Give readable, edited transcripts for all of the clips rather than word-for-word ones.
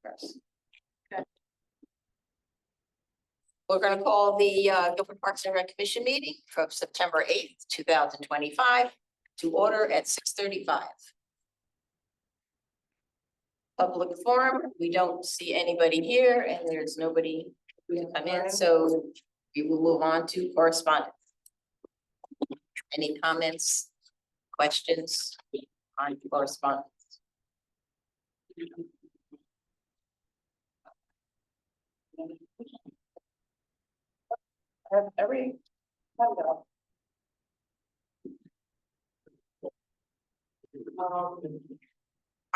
progress. Okay. We're gonna call the Guilford Parks and Rec Commission meeting from September 8th, 2025 to order at 6:35. Public forum, we don't see anybody here and there's nobody who can come in, so we will move on to correspondence. Any comments, questions on correspondence? Every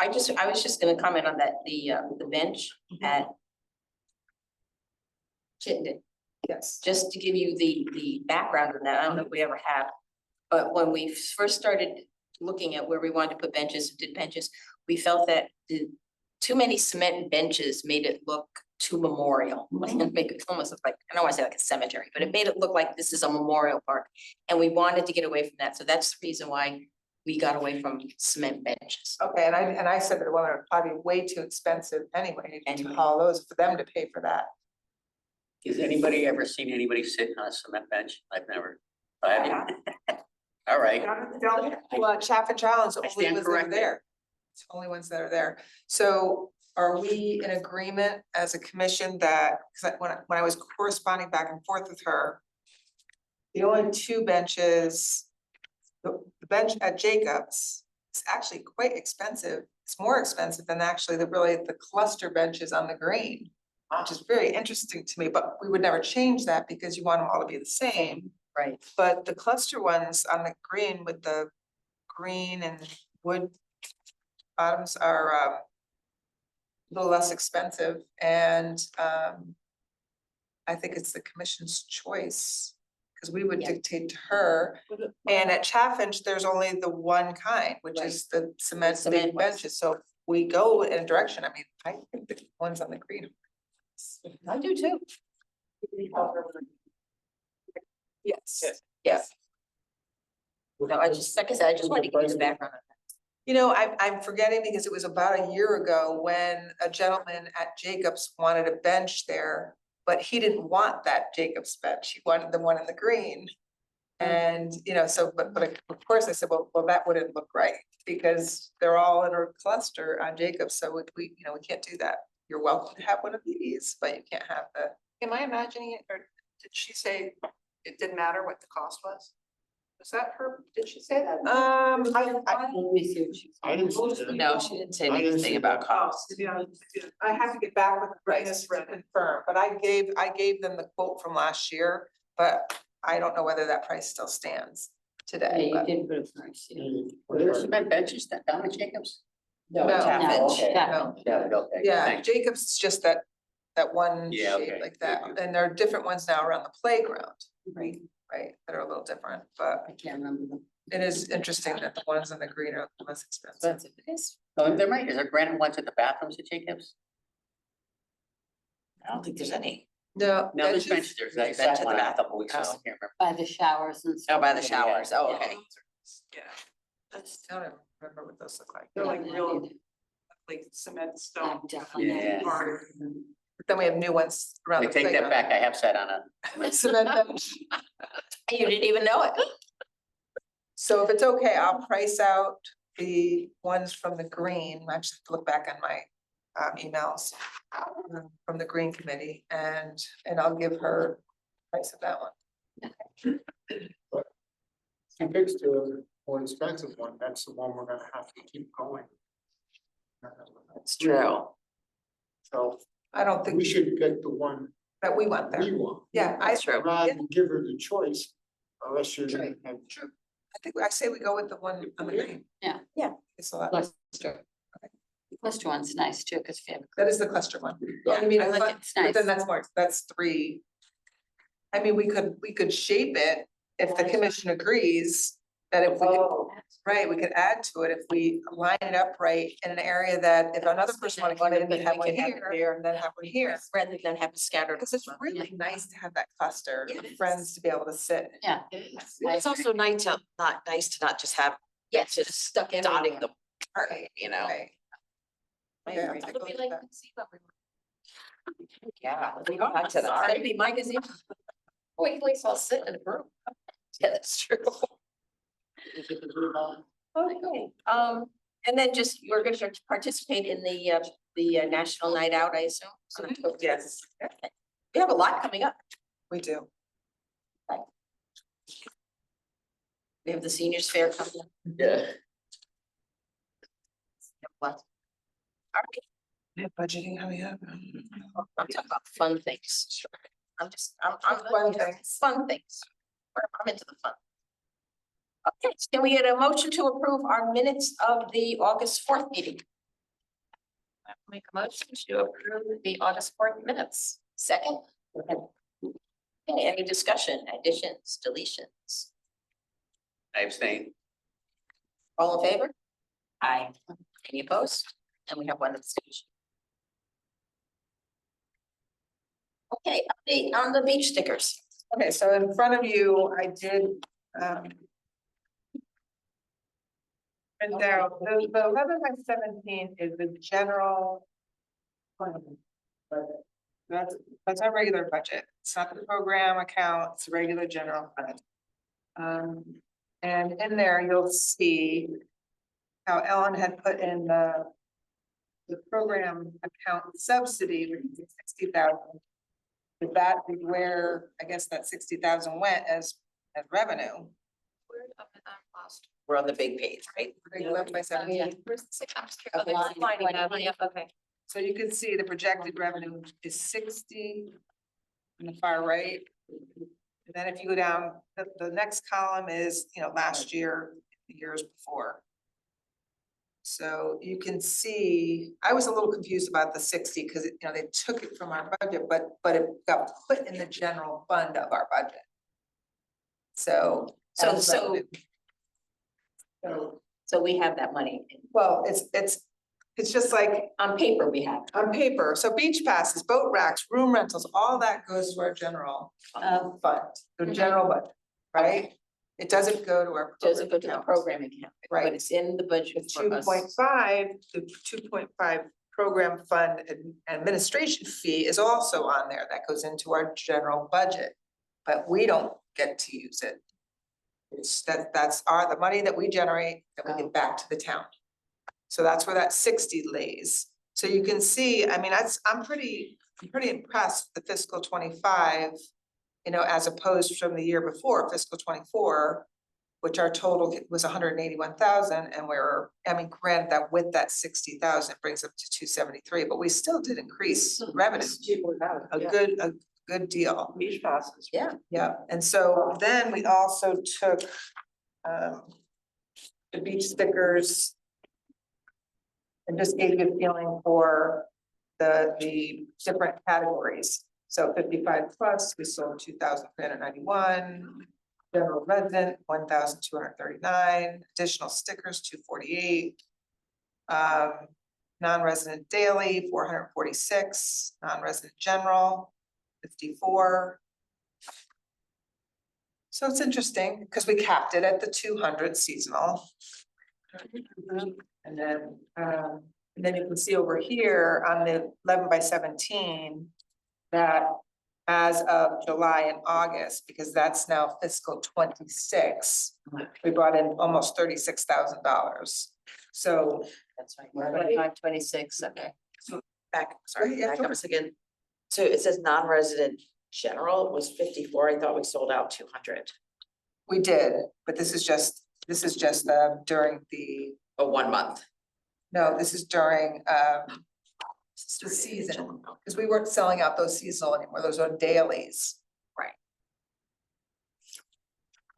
I was just gonna comment on that, the bench at Chittenden. Yes, just to give you the background on that, I don't know if we ever have, but when we first started looking at where we wanted to put benches, did benches, we felt that too many cement benches made it look too memorial, like make it almost look like, I don't want to say like a cemetery, but it made it look like this is a memorial park. And we wanted to get away from that. So that's the reason why we got away from cement benches. Okay, and I said that the one would probably be way too expensive anyway to haul those for them to pay for that. Has anybody ever seen anybody sit on a cement bench? I've never. I haven't. All right. Well, Chaff and Challenge, the I only stand ones that are corrected. there. It's the only ones that are there. So are we in agreement as a commission that, because when I was corresponding back and forth with her, the only two benches, the bench at Jacobs is actually quite expensive. It's more expensive than actually the cluster benches on the green, which is very interesting to me, but we would never change that because you want them all to be the same. Right. But the cluster ones on the green with the green and wood bottoms are a little less expensive, and I think it's the commission's choice, because we would dictate to her. And at Chaffinch, there's only the one kind, which is the cement big benches, so if we go in a direction, I mean, I think the ones on the green. I do too. Yes. Yes. No, I just, like I said, I just wanted to give you the background on that. You know, I'm forgetting because it was about a year ago when a gentleman at Jacobs wanted a bench there, but he didn't want that Jacobs bench. He wanted the one in the green. And, you know, so, but of course I said, well, that wouldn't look right because they're all in a cluster on Jacobs. So we can't do that. You're welcome to have one of these, but you can't have the. Am I imagining it, or did she say it didn't matter what the cost was? Was that her, did she say that? Let me see what she. I didn't see that. No, she didn't say I didn't anything see about that. cost. Yeah, I have to get back with the price to confirm, but I gave them the quote from last year, but I don't know whether that price still stands today. Yeah, but- you did put a price, yeah. Were there cement benches that down at Jacobs? No, Chaffinch. Okay. no. Yeah, okay. Yeah, Thanks. Jacobs is just that one Yeah, shape okay. like that, Thank you. and there are different ones now around the playground, right, that are a little different, but I can't remember them. it is interesting that the ones on the green are less expensive. Expensive it is. So there might, is there granite ones at the bathrooms at Jacobs? I don't think there's any. No. No, there's benches- benches, there's, I saw one a couple weeks ago, I can't remember. By the showers and stuff. Oh, by the showers. Oh, okay. yeah, I just don't remember what those look like. they're like Yeah, real, neither. like cement stone. I'm definitely. Yeah. hard. But then we have new ones around I the take that playground. back, I have sat on a. Cement bench. You didn't even know it. So if it's okay, I'll price out the ones from the green. I just have to look back on my emails from the green committee, and I'll give her price of that one. She picks the more expensive one, that's the one we're gonna have to keep going. It's true. So I don't think we should pick the one that we want there. we want. Yeah, That's true. Rather than give her the choice, unless you're gonna have. True. I say we go with the one on the green. Yeah. Yeah. It's a lot. Cluster. Cluster one's nice too, because if you have. That is the cluster one. Yeah, I mean, I like it. It's but nice. then that's three. I mean, we could shape it if the commission agrees that if we could, right, we could add to it if we line it up right in an area that if another person wanted to come in and have one here and then have one here. Rather than have it scattered. Because it's really nice to have that cluster of friends to be able to sit. Yeah. It's also nice to not just have, just stuck in dotting the park, you know. Right. I Yeah, agree. I It'll be like, see what we Yeah, we go back to that. It'd be my gazebo. Wait, at least I'll sit in a room. Yeah, that's true. Okay, and then just, you're gonna participate in the National Night Out, I assume? on October 5th. Yes, Okay. We have a lot coming up. we do. We have the seniors fair coming up. Yeah. Lots. All right, Yeah, budgeting, how we have. I'm talking about fun things. I'm Fun things. Fun things. I'm into the fun. Okay, so can we get a motion to approve our minutes of the August 4th meeting? Make a motion to approve the August 4th minutes. Second? Okay, any discussion, additions, deletions? I abstain. All in favor? Aye. Any opposed? And we have one abstention. Okay, update on the beach stickers. Okay, so in front of you, I did, print out, the 11/17 is the general fund budget. That's our regular budget. It's not the program account, it's a regular general fund. And in there, you'll see how Ellen had put in the program account subsidy, which is 60,000. But that is where, I guess that 60,000 went as revenue. Where, I'm lost. We're on the big page, right? 11/17. Where's the six? I'm just Okay. curious. Oh, there's a line in that, yeah, okay. So you can see the projected revenue is 60 on the far right. And then if you go down, the next column is, last year, the years before. So you can see, I was a little confused about the 60 because, they took it from our budget, but it got put in the general fund of our budget. So. So, as so, revenue. so we have that money. Well, it's just like On paper, we have. on paper, so beach passes, boat racks, room rentals, all that goes to our general fund, the general budget, right? It doesn't go to our. Doesn't go to the program program account, Right. but it's in the budget account. for us. 2.5, the 2.5 program fund administration fee is also on there, that goes into our general budget. But we don't get to use it. It's that's the money that we generate that we give back to the town. So that's where that 60 lays. So you can see, I mean, I'm pretty impressed with the fiscal 25, as opposed from the year before, fiscal 24, which our total was 181,000, and granted that with that 60,000 brings up to 273, but we still did increase revenue. A good deal. Beach passes. Yeah. Yeah, and so then we also took the beach stickers and just gave you a feeling for the different categories. So 55 plus, we sold 2,391, general resident, 1,239, additional stickers, 248. Non-resident daily, 446, non-resident general, 54. So it's interesting because we capped it at the 200 seasonal. And then you can see over here on the 11/17 that as of July and August, because that's now fiscal 26, we brought in almost $36,000. So That's right. 25, 26, okay. sorry, Back up a second. So it says non-resident general was 54. I thought we sold out 200. we did, but this is just during the, Oh, 1 month. no, this is during the season, because we weren't selling out those seasonal anymore, those are dailies. Right.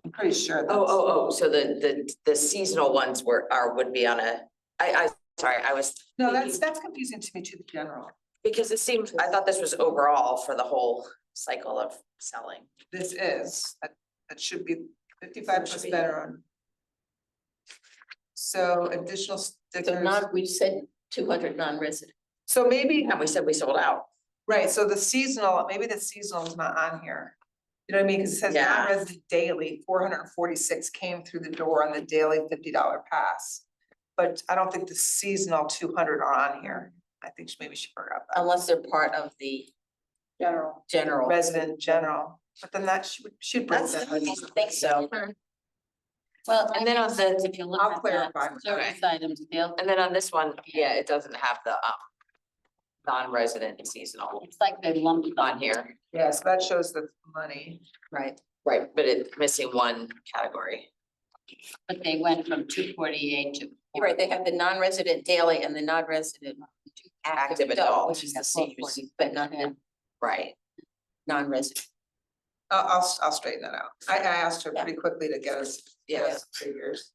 I'm pretty sure. Oh, so the seasonal ones would be on sorry, I was. No, thinking- that's confusing to me, to the general. Because it seemed, I thought this was overall for the whole cycle of selling. This is, that should be 55 Should plus be. veteran. So additional So stickers, we said 200 non-resident. so maybe, And we said we sold out. right, so the seasonal, maybe the seasonal is not on here. You know what I mean, because it says Yeah. non-resident daily, 446 came through the door on the daily $50 pass. but I don't think the seasonal 200 are on here. I think maybe she forgot that. Unless they're part of the general. Resident general, but then that should bring That's- that. I think so. Well, And then on the, if you look I'll at clarify. that, service items, they'll, and then on this one, yeah, it doesn't have the non-resident seasonal it's like they lumped on here. Yeah, so that shows the money. Right. Right, but it's missing one category. but they went from 248 to. You're right, they have the non-resident daily and the non-resident active adult, which is the seniors, but not the Right. non-resident. I'll straighten that out. I asked her pretty quickly to get us figures.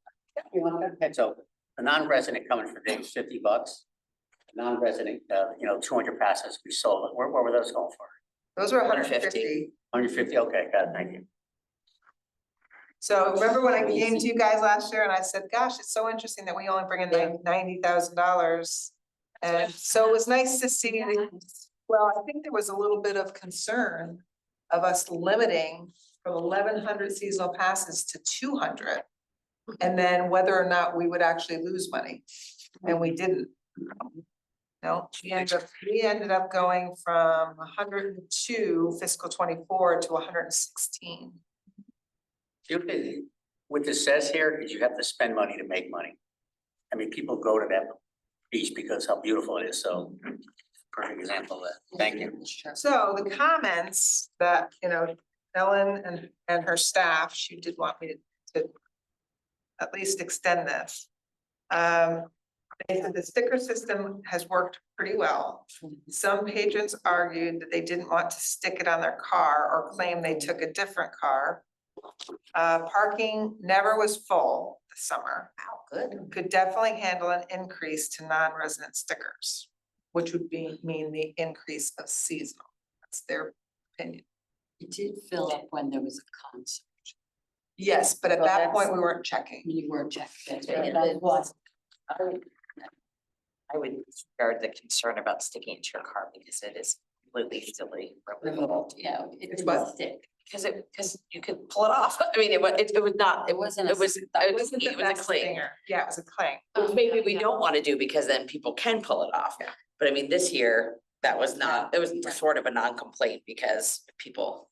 You want that? That's open. A non-resident coming for days, $50. Non-resident, 200 passes, we sold it. Where were those going for? Those were 150. 150. 150, okay, got it, thank you. So remember when I came to you guys last year and I said, gosh, it's so interesting that we only bring in $90,000. And so it was nice to see, well, I think there was a little bit of concern of us limiting from 1,100 seasonal passes to 200. And then whether or not we would actually lose money, and we didn't. No, we ended up going from 102 fiscal 24 to 116. What this says here is you have to spend money to make money. I mean, people go to that beach because how beautiful it is, so perfect example of that, thank you. So the comments that, Ellen and her staff, she did want me to at least extend this. They said the sticker system has worked pretty well. Some patrons argued that they didn't want to stick it on their car or claim they took a different car. Parking never was full this summer. Wow, good. Could definitely handle an increase to non-resident stickers, which would mean the increase of seasonal. That's their opinion. It did fill up when there was a concert. Yes, but at Well, that that's- point, we weren't checking. You weren't checking. Yeah, That was. I would disregard the concern about sticking it to your car because it is completely silly. Remote, yeah, it It's didn't what? stick. Because you could pull it off. I mean, it was not, It wasn't. it was It wasn't the a best cling. stinger. Yeah, it was a cling. Which maybe we don't want to do because then people can pull it off. Yeah. But I mean, this year, that was not, it was sort of a non-complaint because people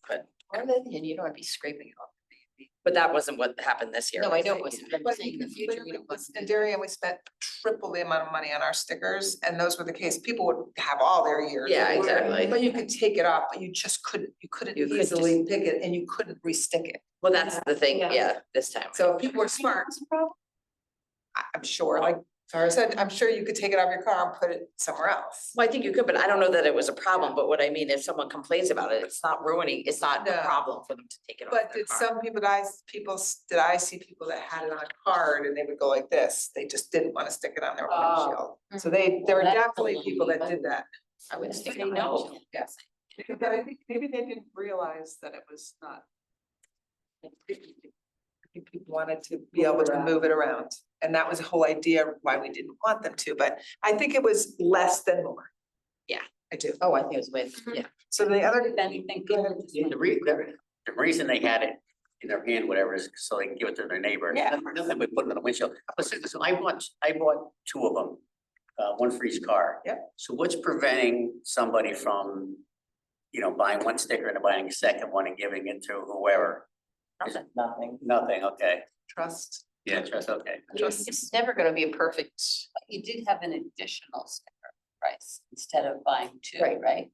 could, On the other hand, you don't want to be scraping it off. but that wasn't what happened this year. No, I know it was wasn't. I'm But saying in the future, we don't want to. in Darien, we spent triple the amount of money on our stickers, and those were the case. People would have all their years. Yeah, exactly. But you could take it off, but you just couldn't, you couldn't You could easily pick it and you couldn't re-stick it. Well, that's the thing, Yeah. yeah, this time. So if people were smart, I'm sure, like Tara said, I'm sure you could take it off your car and put it somewhere else. Well, I think you could, but I don't know that it was a problem, but what I mean, if someone complains about it, it's not ruining, it's not a No. problem for them to take it off But their did car. some people, did I see people that had it on a card and they would go like this? They just didn't want to stick it on their windshield. So there were Well, that's definitely the people that one. did that. I would stick Say it on. no. my- Yes. But I think maybe they didn't realize that it was not. People wanted to be able to move it around. And that was the whole idea why we didn't want them to, but I think it was less than more. Yeah. I do. Oh, I think it was with, yeah. So the other, Then you think. Go ahead. The reason they had it in their hand, whatever, is so they can give it to their neighbor. Yeah. Nothing but putting it on the windshield. So I bought two of them, one for each car. Yep. So what's preventing somebody from, buying one sticker and buying a second one and giving it to whoever? Nothing. Nothing, okay. trust. Yeah, that's okay. It's never gonna be a perfect. You did have an additional sticker price instead of buying two, Right. right?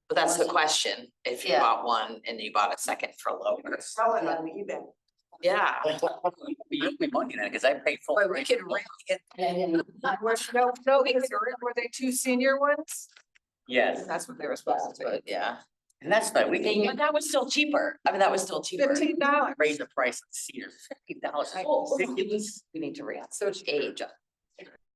But that's the Wasn't- question, if you Yeah. bought one and you bought a second for lower. Sell it on eBay. Yeah. You owe me money then, because I paid full. Boy, we price. could really get. No, because were they two senior ones? Yes, That's what they were supposed to But yeah, and that's fine, we can but that was still cheaper. I mean, that was still be. cheaper. $15. raise the price of cedars, $50. Ridiculous. We need to react. So it's Age.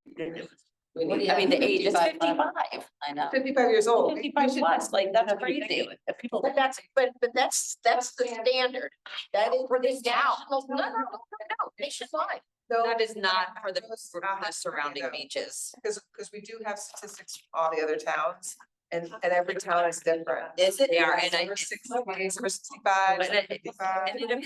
Ridiculous. We What do need, you I mean, the have, age is 55? 55. I know. 55 years old. 55 plus, like, that's crazy. Ridiculous. If people, But that's the standard. That is for this town. No, nationwide. No, That is not for the Those- for the surrounding beaches. Because we do have statistics from all the other towns, and every town is different. Is it? They are, and I. Some are 60, some are 65, But some are it- 55. And in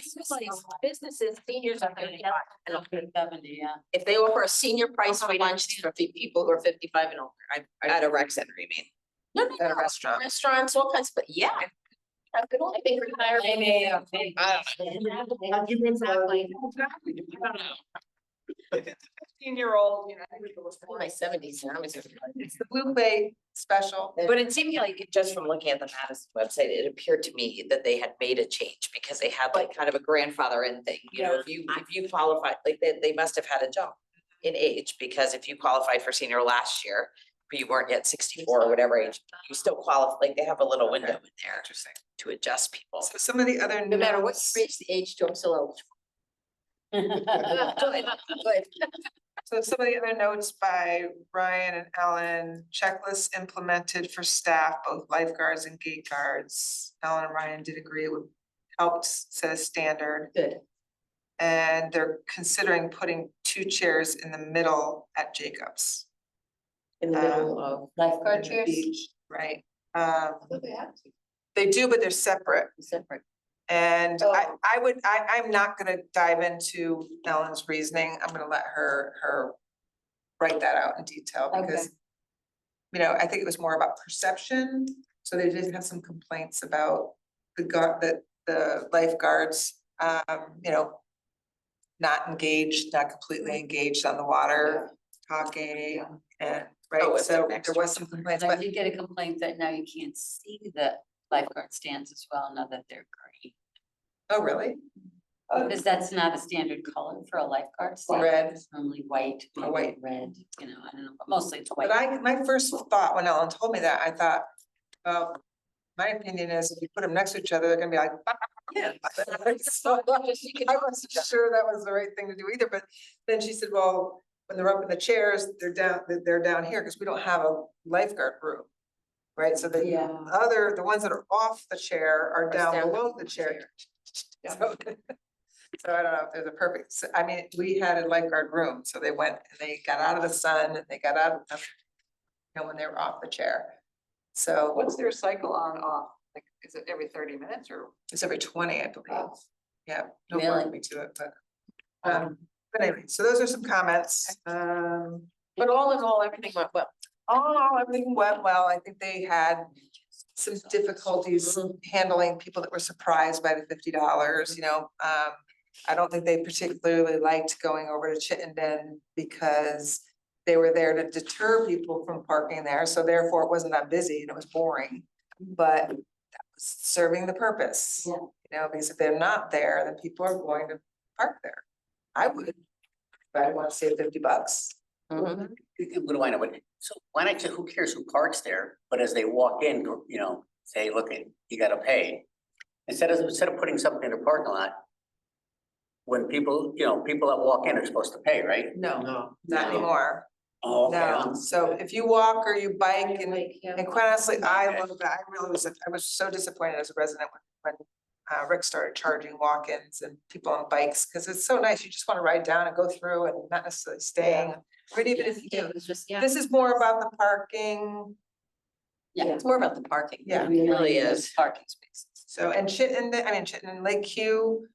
businesses, seniors are 55 and older. 70, yeah. If they offer a senior price for lunch for people who are 55 and older, At a rec center, you mean? no, no, At a no, restaurant. Restaurants, all kinds, but yeah. Have good old. I think retirement. Maybe. Exactly. Fifteen-year-old, In my 70s and I was. It's the Blue Bay special. But it seemed like, just from looking at the Madison website, it appeared to me that they had made a change because they had like kind of a grandfather in thing, you know, if you qualify, like they must have had a jump in age, because if you qualified for senior last year, but you weren't yet 64 or whatever age, you still qualify, like they have a little window in there Interesting. to adjust people. So some of the other No matter what notes- you reach the age to, I'm still eligible. Good. So some of the other notes by Ryan and Ellen, checklists implemented for staff, both lifeguards and gate guards. Ellen and Ryan did agree it would help set a standard. Good. And they're considering putting 2 chairs in the middle at Jacobs. In the middle of lifeguard in the chairs. beach, right? They have to. They do, but they're separate. Separate. And Oh. I'm not gonna dive into Ellen's reasoning. I'm gonna let her write that out in detail because you know, I think it was more about perception. So they did have some complaints about the lifeguards, you know, not engaged, not completely engaged on the water, talking and, Oh, right? it's So the next there was some complaints, I but did get a complaint that now you can't see the lifeguard stands as well, now that they're green. oh, really? Because that's not a standard color for a lifeguard stand. Red. It's normally white, Oh, maybe white. red, you know, I don't know, but mostly it's white. But my first thought when Ellen told me that, I thought, well, my opinion is if you put them next to each other, they're gonna be like. Yeah. So, I wasn't sure that was the right thing to do either, but then she said, well, when they're up in the chairs, they're down here, because we don't have a lifeguard room. Right, so the Yeah. the ones that are off the chair are down below the chair. So I don't know if there's a perfect, I mean, we had a lifeguard room, so they went and they got out of the sun and they got out of, you know, when they were off the chair. So what's their cycle on off? Like, is it every 30 minutes or? it's every 20, I believe. Yeah, no Really? hold me to it, but anyway, so those are some comments. But all in all, everything went well. Everything went well. I think they had some difficulties handling people that were surprised by the $50, you know. I don't think they particularly liked going over to Chittenden because they were there to deter people from parking there, so therefore it wasn't that busy and it was boring. But that was serving the purpose, Yeah. you know, because if they're not there, then people are going to park there. I would, but I want to save $50. Mhm. What do I know? So why not, who cares who parks there? But as they walk in, you know, say, look, you gotta pay. Instead of putting something in the parking lot. When people, you know, people that walk in are supposed to pay, right? No, No. not anymore. Oh, No, so if you walk or you bike Yeah. and quite honestly, I love that. I was so disappointed as a resident when Rick started charging walk-ins and people on bikes, because it's so nice. You just want to ride down and go through and not necessarily staying. But even if you Yeah, do, it was just, yeah. this is more about the parking. Yeah, it's more about the parking. Yeah. It really is. Parking spaces. So, and Chittenden, Lake Q,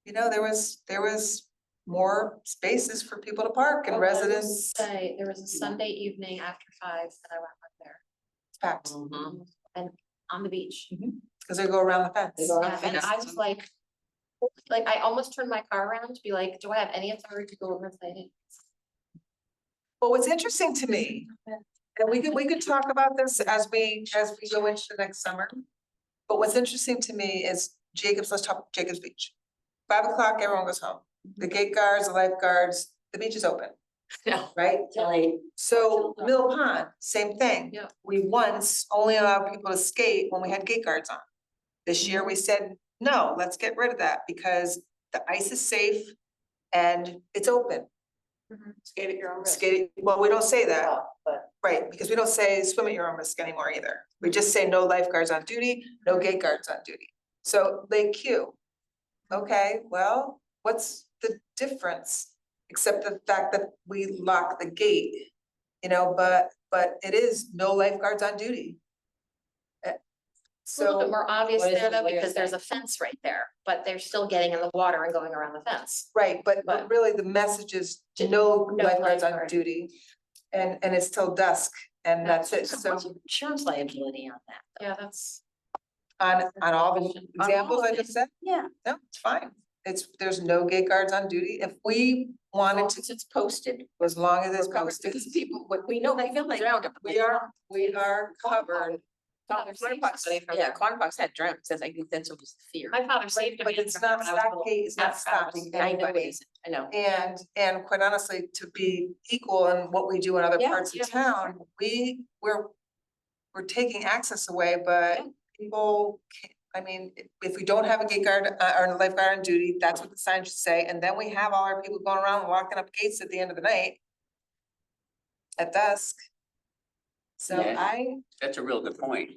you know, there was more spaces for people to park and residents. There was a Sunday evening after 5 that I went there Packed, Mhm. on the beach. because they go around the fence. They go around Yeah, and I was like, I almost turned my car around to be like, do I have any authority to go over and say? Well, what's interesting to me, and we could talk about this as we go into the next summer. But what's interesting to me is let's talk Jacobs Beach. 5 o'clock, everyone goes home. The gate guards, the lifeguards, the beach is open, Yeah. right? Kelly. So Mill Pond, same thing. Yeah. We once only allowed people to skate when we had gate guards on. This year we said, no, let's get rid of that because the ice is safe and it's open. Skate at your own risk. Skating, well, we don't say that. But Right, because we don't say swim at your own risk anymore either. We just say no lifeguards on duty, no gate guards on duty. So Lake Q. Okay, well, what's the difference? Except the fact that we lock the gate, you know, but it is no lifeguards on duty. It's a little bit So, more obvious what is there the though, lawyer because there's say? a fence right there, but they're still getting in the water and going around the fence. right, but But- really the message is no No lifeguards on lifeguard. duty. And it's till dusk and that's it. So So what's insurance liability on that? Yeah, that's. on all the all examples of I it. just said, Yeah. no, it's fine. There's no gate guards on duty. If we wanted to, Since it's posted. as long as it's We're covered, posted, because people, we know, we feel like. we are covered. Father saved us. Yeah, Quantibox had drowned, says I think that's what was the fear. My father saved me. But it's not, when I was that little. gate is not stopping I know it anybody. isn't, I know. And quite honestly, to be equal in what we do in other Yeah, parts yeah. of town, we're taking access away, but Yeah. people, I mean, if we don't have a gate guard or a lifeguard on duty, that's what the sign should say, and then we have all our people going around walking up gates at the end of the night at dusk. So Yeah. That's a real good point.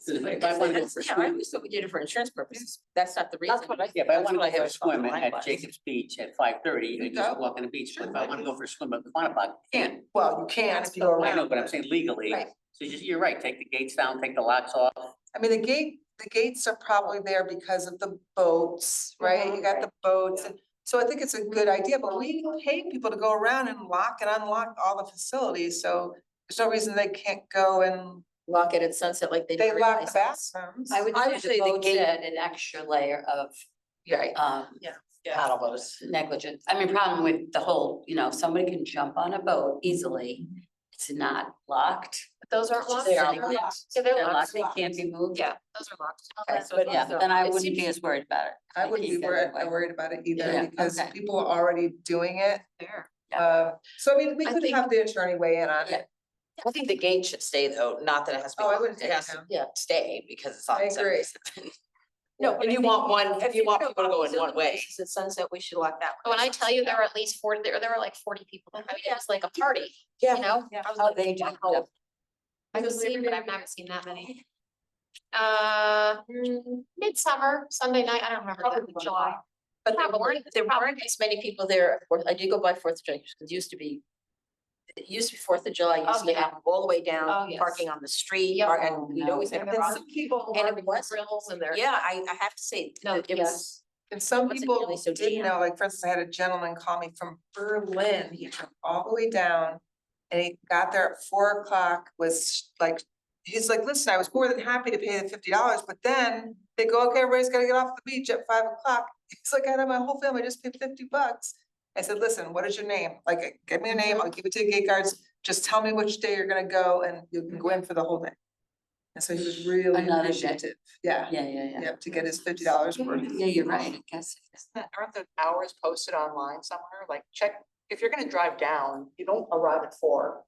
If I wanna go for a Yeah, I swim, always thought we did it for insurance purposes. That's not the reason. That's what I- yeah, if I That's wanna what I go for a have thought swim at likewise. Jacob's Beach at 5:30, You you just go. walk on the beach, but if I Sure. wanna go for a swim at Quantibox, you can't. Well, you can if you go I know, around. but I'm saying legally, Right. so you're right, take the gates down, take the locks off. I mean, the gates are probably there because of the boats, right? You got the boats, and so I think it's a good idea, but we pay people to go around and lock and unlock all the facilities, so there's no reason they can't go and Lock it at sunset like they do. they every lock place the else. bathrooms. I would Obviously, say the the gate- gate add an extra layer of Right. Paddle boats. negligence. I mean, problem with the whole, somebody can jump on a boat easily. It's not locked. But those aren't locked. They are anymore. locked. Yeah, they're They're locked. locked, they can't be moved. Yeah, those are locked. Okay, but yeah, then I wouldn't be as worried about it. I wouldn't be keep that away. worried about it either, Yeah, because okay. people are already doing it. There. So I mean, we I could think- have the attorney weigh in on Yeah. it. I think the gate should stay though, not that it has to be. Oh, I wouldn't It take it has to, down. yeah, stay because it's on. I agree. 77. No, And you want one, if you want people to go in one way. At sunset, we should lock that But one. when I tell you there were at least 40, there were like 40 people. I mean, it was like a party, Yeah. you know? I was Oh, like, they do. wow. I've seen, but I've never seen that many. Midsummer, Sunday night, I don't remember, July. But Probably, there weren't as many people there. I did go by 4th of July, because it used to be. It used to be 4th of July, used to yeah. have all the way down, Oh, yes. parking on the street, Yep. and we'd always have. And then some people, And And it was, grills and their. yeah, I have to say, No, it was, and some wasn't people really so didn't damn. know, like, for instance, I had a gentleman call me from Berlin, he drove all the way down. And he got there at 4 o'clock, was like, he's like, listen, I was more than happy to pay the $50, but then they go, okay, everybody's gotta get off the beach at 5 o'clock. He's like, I had my whole family, I just paid $50. I said, listen, what is your name? Like, give me a name, I'll give it to the gate guards, just tell me which day you're gonna go and you can go in for the whole day. And so he was really Another day. appreciative, yeah, Yeah. to get his $50 worth. Yeah, you're right, I guess. Aren't the hours posted online somewhere? Like, check, if you're gonna drive down, you don't arrive at 4.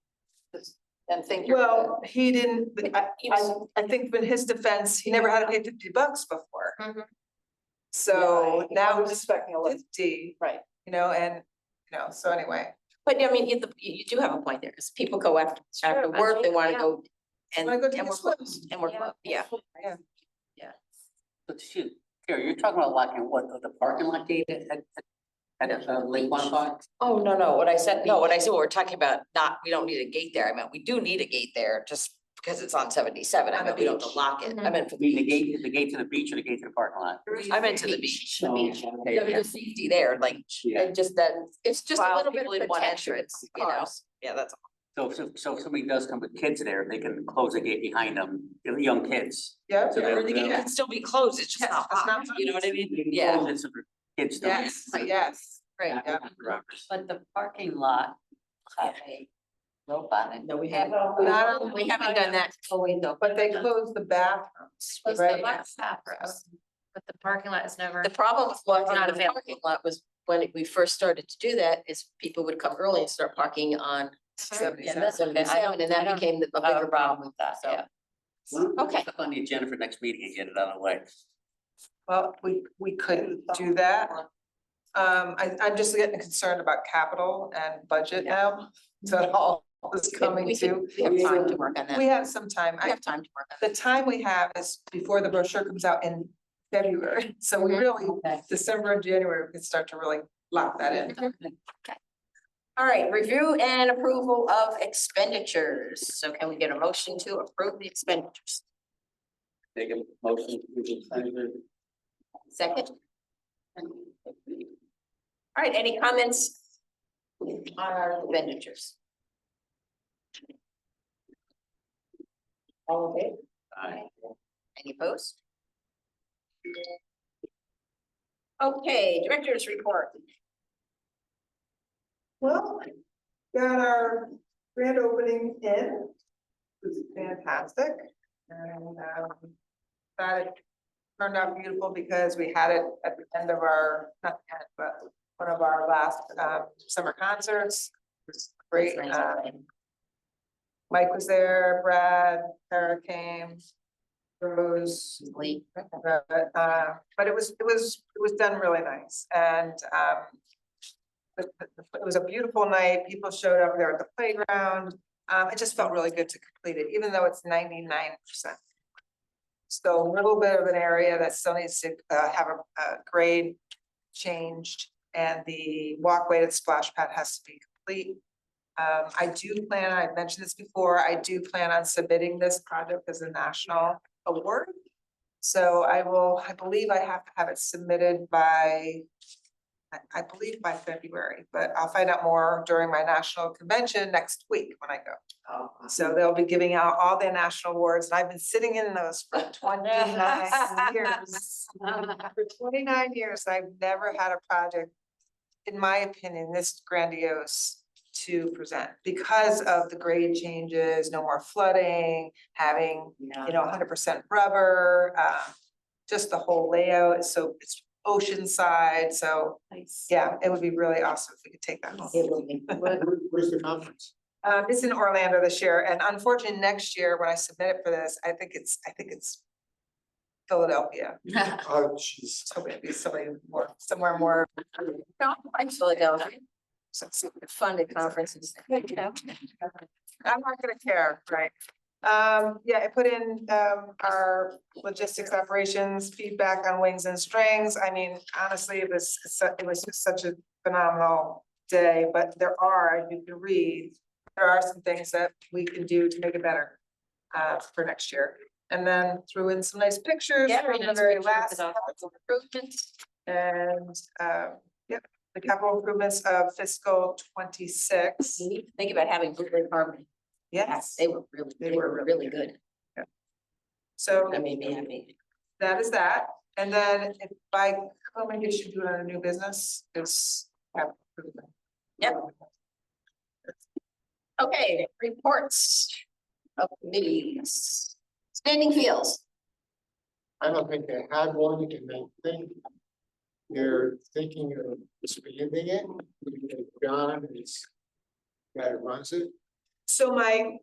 And think you're. Well, he didn't, I think in his defense, he never had to pay $50 before. Mhm. So now I'm it's expecting a little, 50, right. and, so anyway. but I mean, you do have a point there, because people go after Sure, work, they wanna yeah. go. And Wanna go take and a we're swim. closed, and we're Yeah. closed, yeah. But shoot, Carrie, you're talking about locking what, the parking lot gate at Lake Quantibox? Oh, no, what I said, what we're talking about, we don't need a gate there. I meant, we do need a gate there just because it's on 77. I On the meant, we don't have to beach. lock it. I meant for I mean, the the beach. gate, is the gate to the beach or the gate to the parking lot? I meant to the beach. Oh, okay, Yeah, okay. there's safety there, like, Yeah. and just that, It's just a allows little bit people of in one protection entrance, for you know? cars. Yeah, that's all. So if somebody does come with kids there, they can close the gate behind them, young kids. Yeah. So Or the gate they'll- can still be closed, it's just Yes, not it's not locked, you know what I mean? You can Yeah. close it so the kids don't. Yes, Right. yeah. But the parking lot have a rope on it. No, we haven't, Not- we haven't done that. Oh, wait, no. But they closed the bathrooms, Plus the right? bus bathrooms, but the parking lot is never. The problem with locking Not the available. parking lot was when we first started to do that, is people would come early and start parking on. Yeah, that's okay. I 77, and I that don't became the a have bigger a problem problem. with that, so. yeah. Okay. Up on the agenda for next meeting and get it out of the way. Well, we could do that. I'm just getting concerned about capital and budget now, so it all is coming We to. have time to work on that. We have some time. We have time to work on The time we have is before the brochure comes out in February, so we really, Okay. December and January, we can start to really lock that in. that. All right, review and approval of expenditures. So can we get a motion to approve the expenditures? Make a motion to the Second? All right, any comments on our expenditures? All okay? Any opposed? Okay, director's report. Well, got our grand opening in, it was fantastic, and thought it turned out beautiful because we had it at the end of our, not the end, but one of our last summer concerts. It was great. That's nice. Mike was there, Brad, Tara came, Rose, Lee. but it was done really nice, and it was a beautiful night. People showed up there at the playground. It just felt really good to complete it, even though it's 99%. So a little bit of an area that still needs to have a grade changed, and the walkway to the splash pad has to be complete. I do plan, I mentioned this before, I do plan on submitting this project as a national award. So I believe I have to have it submitted by, I believe by February, but I'll find out more during my national convention next week when I go. So they'll be giving out all the national awards, and I've been sitting in those for 29 years. For 29 years, I've never had a project, in my opinion, this grandiose to present because of the grade changes, no more flooding, having, 100% rubber, just the whole layout. So it's oceanside. So Nice. yeah, it would be really awesome if we could take that home. It will be. Where's the conference? It's in Orlando this year, and unfortunately, next year when I submit it for this, I think it's Philadelphia. Oh, jeez. So maybe somewhere more. No, I'm Philadelphia. So Funded conferences. I'm not gonna care, right? Yeah, I put in our logistics operations feedback on wings and strings. I mean, honestly, it was just such a phenomenal day, but there are, as you can read, there are some things that we can do to make it better for next year. And then threw in some nice pictures Yeah, from the nice very pictures last of the improvements. and yep, the capital improvements of fiscal 26. You need to think about having good harmony. Yes, They were really good. so I made me happy. that is that. And then if I, maybe I should do it on a new business, is capital improvement. Yep. Okay, reports of committees. Standing fields. I don't think they had one, and they think they're thinking of expanding it. John is guy who runs it. So my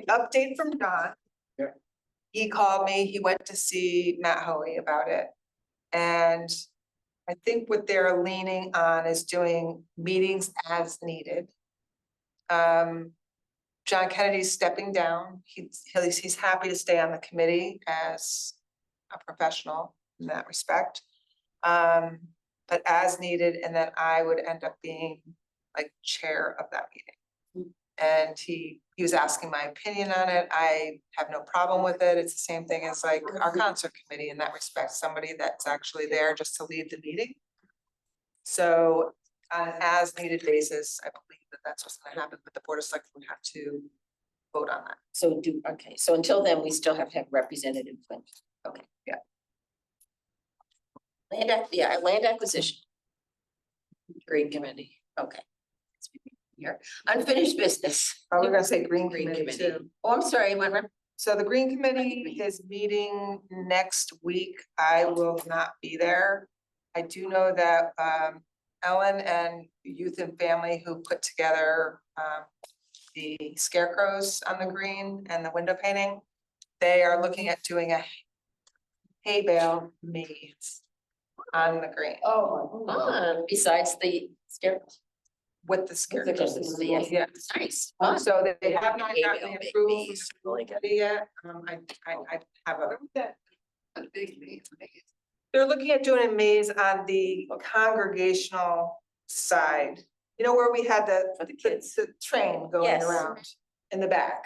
update from Don. Yeah. He called me, he went to see Matt Hoey about it. And I think what they're leaning on is doing meetings as needed. John Kennedy's stepping down. He's happy to stay on the committee as a professional in that respect. But as needed, and then I would end up being like chair of that meeting. And he was asking my opinion on it. I have no problem with it. It's the same thing as like our concert committee in that respect, somebody that's actually there just to lead the meeting. So on an as needed basis, I believe that that's what's gonna happen, but the board of selectmen would have to vote on that. So so until then, we still have to have representative. Okay. Yeah. Land acquisition. Green committee, okay. Here, unfinished business. I was gonna say green Green committee committee. too. Oh, I'm sorry, whatever. So the green committee is meeting next week. I will not be there. I do know that Ellen and Youth and Family, who put together the scarecrows on the green and the window painting, they are looking at doing a hay bale maze on the green Oh, besides the scarecrows. with the scarecrows. Yes. Yes. Nice. Fun. So they have not Hay gotten bale the big approval from maze, the really school good. committee yet. I have A big maze. they're looking at doing a maze on the congregational side. You know, where we had the train going Yes. around in the back.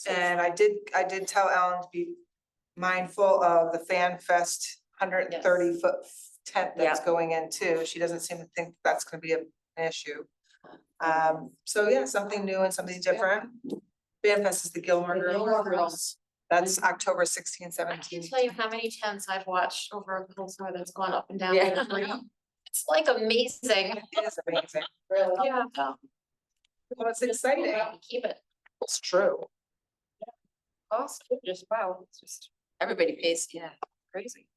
And I did tell Ellen to be mindful of the Fan Fest 130-foot tent that's Yeah. going in too. She doesn't seem to think that's gonna be an issue. So yeah, something new and something different. Fan Fest is the Gilmore Girls. That's October 16, I 17. can't tell you how many tents I've watched over the whole summer that's gone up and down. Yeah. It's like amazing. It is amazing. Yeah. Well, it's exciting. Keep it. It's true. Cost, just wow, it's just Everybody pays, yeah. crazy.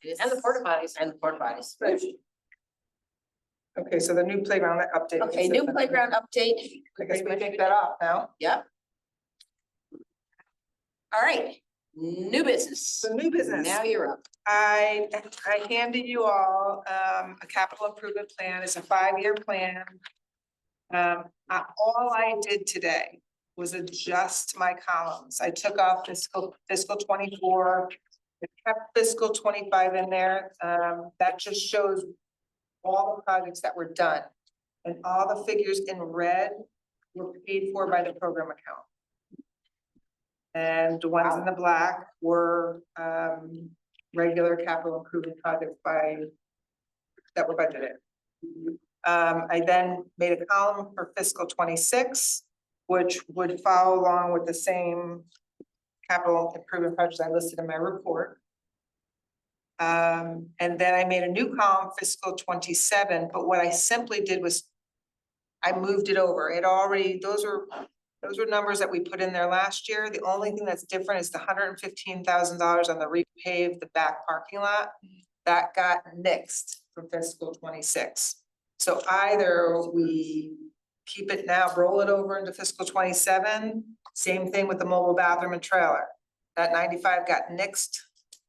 It is. And the porta potties. And the porta potties. Okay, so the new playground update. Okay, new playground update. I guess we take that off now. Yep. All right, new business. So new business. Now you're up. I handed you all, a capital improvement plan. It's a 5-year plan. All I did today was adjust my columns. I took off fiscal 24. I kept fiscal 25 in there. That just shows all the projects that were done. And all the figures in red were paid for by the program account. And the ones in the black were, regular capital improvement projects that were budgeted. I then made a column for fiscal 26, which would follow along with the same capital improvement projects I listed in my report. And then I made a new column, fiscal 27, but what I simply did was I moved it over. It already, those were numbers that we put in there last year. The only thing that's different is the $115,000 on the repave, the back parking lot. That got nixed from fiscal 26. So either we keep it now, roll it over into fiscal 27, same thing with the mobile bathroom and trailer. That 95 got nixed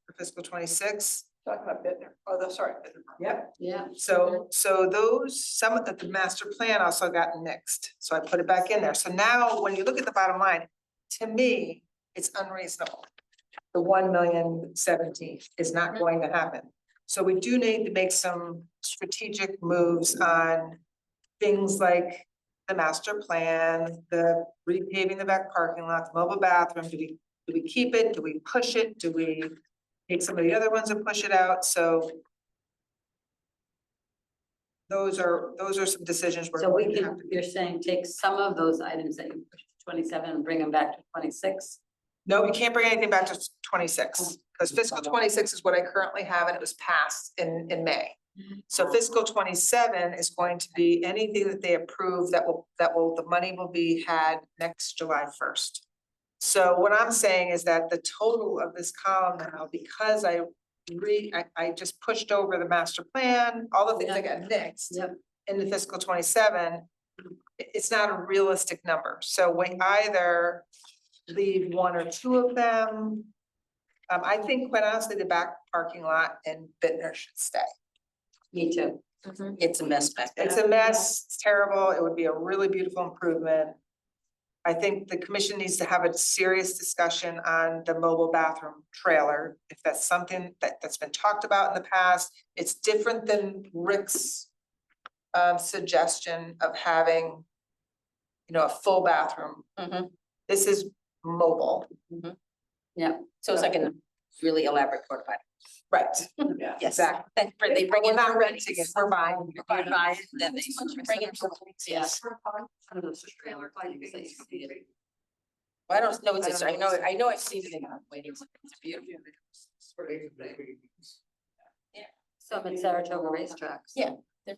for fiscal 26. Talk about Bittner. Oh, that's sorry. Yep. Yeah. So some of the master plan also got nixed, so I put it back in there. So now, when you look at the bottom line, to me, it's unreasonable. The 1,017,000 is not going to happen. So we do need to make some strategic moves on things like the master plan, the repaving the back parking lot, the mobile bathroom. Do we keep it? Do we push it? Do we take some of the other ones and push it out? So those are some decisions we're So we going to can, have to. you're saying take some of those items that you pushed to 27 and bring them back to 26? No, we can't bring anything back to 26, because fiscal 26 is what I currently have, and it was passed in May. So fiscal 27 is going to be anything that they approve the money will be had next July 1st. So what I'm saying is that the total of this column now, because I just pushed over the master plan, all the things that got nixed Yep. into fiscal 27, it's not a realistic number. So we either leave one or two of them. I think quite honestly, the back parking lot in Bittner should stay. Me too. It's a mess back there. It's a mess, it's terrible, it would be a really beautiful improvement. I think the commission needs to have a serious discussion on the mobile bathroom trailer. If that's something that's been talked about in the past, it's different than Rick's suggestion of having, a full bathroom. Mhm. This is mobile. Yeah, so it's like a really elaborate porta potty. Right. Yeah. Yes. Exactly. They bring We're in. not renting it, we're buying. You buy it, then they bring it. Yes. Well, I don't know what this, I know I've seen it in waiting. It's beautiful. Some at Saratoga racetracks. Yeah.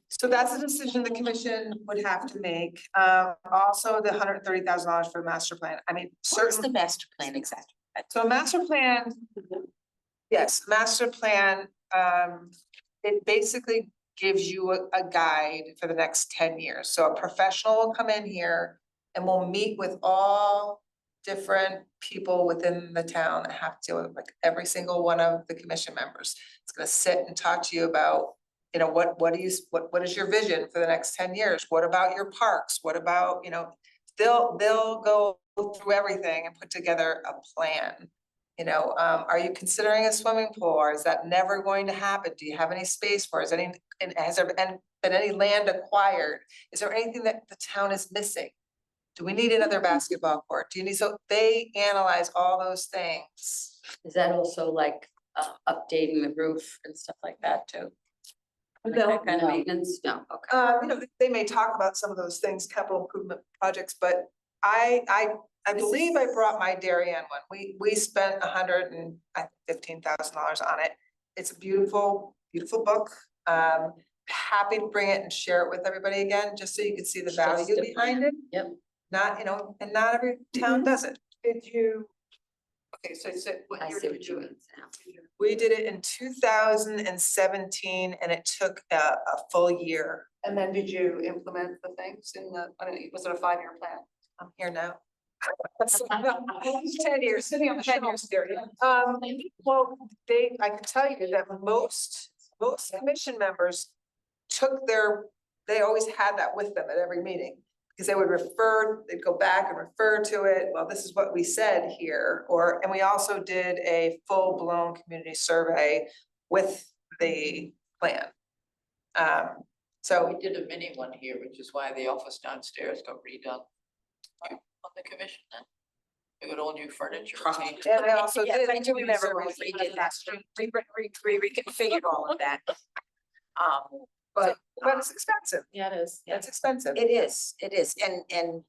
So that's a decision the commission would have to make. Also the $130,000 for the master plan. I mean, What's certain, the master plan exactly? so a master plan. Yes, master plan, it basically gives you a guide for the next 10 years. So a professional will come in here and we'll meet with all different people within the town that have to deal with like every single one of the commission members. It's gonna sit and talk to you about, what is your vision for the next 10 years? What about your parks? What about, they'll go through everything and put together a plan. Are you considering a swimming pool, or is that never going to happen? Do you have any space for it? Has there been any land acquired? Is there anything that the town is missing? Do we need another basketball court? So they analyze all those things Is that also like updating the roof and stuff like that too? Like No. that kind of No. maintenance? No, okay. You know, they may talk about some of those things, capital improvement projects, but I believe I brought my Darien one. We spent $115,000 on it. It's a beautiful, beautiful book. Happy to bring it and share it with everybody again, just so you can see the value different. behind it. Yep. Not, you know, and not every town does it. Did you? Okay, so what I year see did what you you do it? mean now. We did it in 2017 and it took a full year. And then did you implement the things in the, I don't know, was it a 5-year plan? I'm here now. 10 years, sitting on the 10 years there. Well, I can tell you that most commission members they always had that with them at every meeting. Because they would they'd go back and refer to it, well, this is what we said here, and we also did a full-blown community survey with the plan. So We did a mini one here, which is why the office downstairs got redone. On the commission then. We got all new furniture. and I also Yeah, did. I do remember when we did that, reconfigured all of that. But But it's expensive, Yeah, it is. it's expensive. it is, and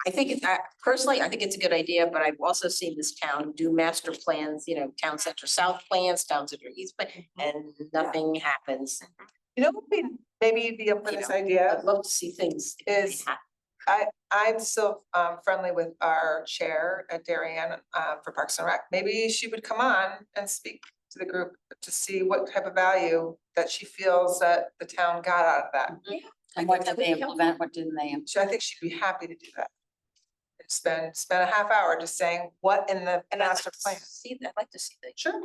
I think personally, I think it's a good idea, but I've also seen this town do master plans, you know, town center south plans, town center east, plan, and nothing happens. You know, what maybe you'd be up for You this know, idea. I'd love to see things. Is- I'm still friendly with our chair at Darien for Parks and Rec. Maybe she would come on and speak to the group to see what type of value that she feels that the town got out of that. And what did they implement? What didn't they? So I think she'd be happy to do that. And spend a half hour just saying what in the master plan. I'd like to see that. Sure,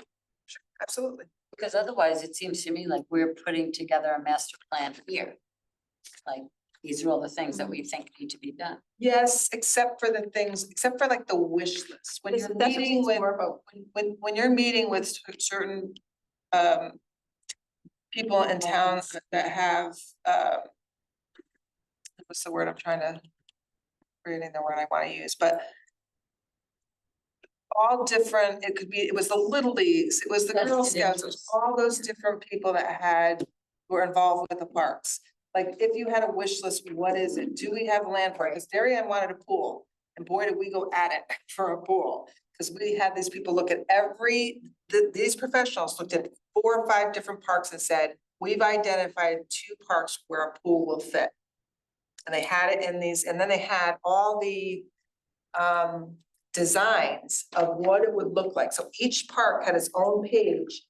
absolutely. Because otherwise, it seems to me like we're putting together a master plan here. Like, these are all the things that we think need to be done. Yes, except for like the wish list. When you're That's what meeting it's with, more about. when you're meeting with certain people in town that have what's the word I'm trying to, creating the word I wanna use, but all different, it was the Little Leagues, it was the Girl Scouts, it was all those different people that were involved with the parks. Like, if you had a wish list, what is it? Do we have land for it? Because Darien wanted a pool, and boy, did we go at it for a pool. Because we had these people look at these professionals looked at 4 or 5 different parks and said, we've identified 2 parks where a pool will fit. And they had it in these, and then they had all the designs of what it would look like. So each park had its own page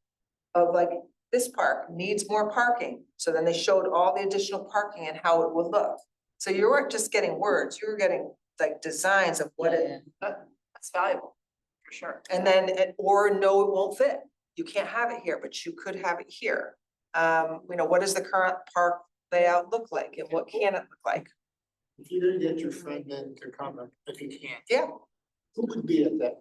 of like, this park needs more parking. So then they showed all the additional parking and how it would look. So you weren't just getting words, you were getting like designs of what it, That's valuable, for sure. and then, or no, it won't fit. You can't have it here, but you could have it here. You know, what does the current park layout look like and what can it look like? If you didn't get your friend in to come, if you can't, Yeah, who would be at that?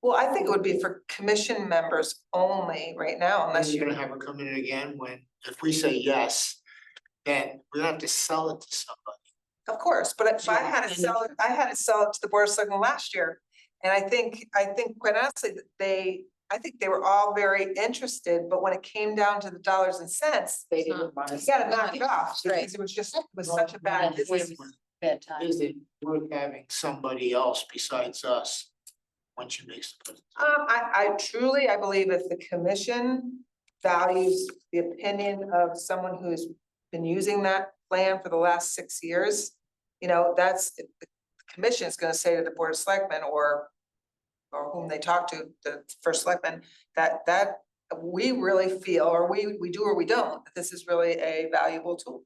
well, I think it would be for commission members only right now, unless You're you, gonna have her come in again if we say yes, then we're gonna have to sell it to somebody. of course, but if I had to sell it, I had to sell it to the Board of Selectmen last year. And I think quite honestly, I think they were all very interested, but when it came down to the dollars and cents, They didn't want you to. gotta knock it off, Right. because it was such a bad business. Bad time. Is it worth having somebody else besides us when she makes the presentation? I believe if the commission values the opinion of someone who's been using that plan for the last 6 years, you know, that's, the commission is gonna say to the Board of Selectmen or whom they talk to, the first selectman, that we really feel, or we do or we don't, that this is really a valuable tool.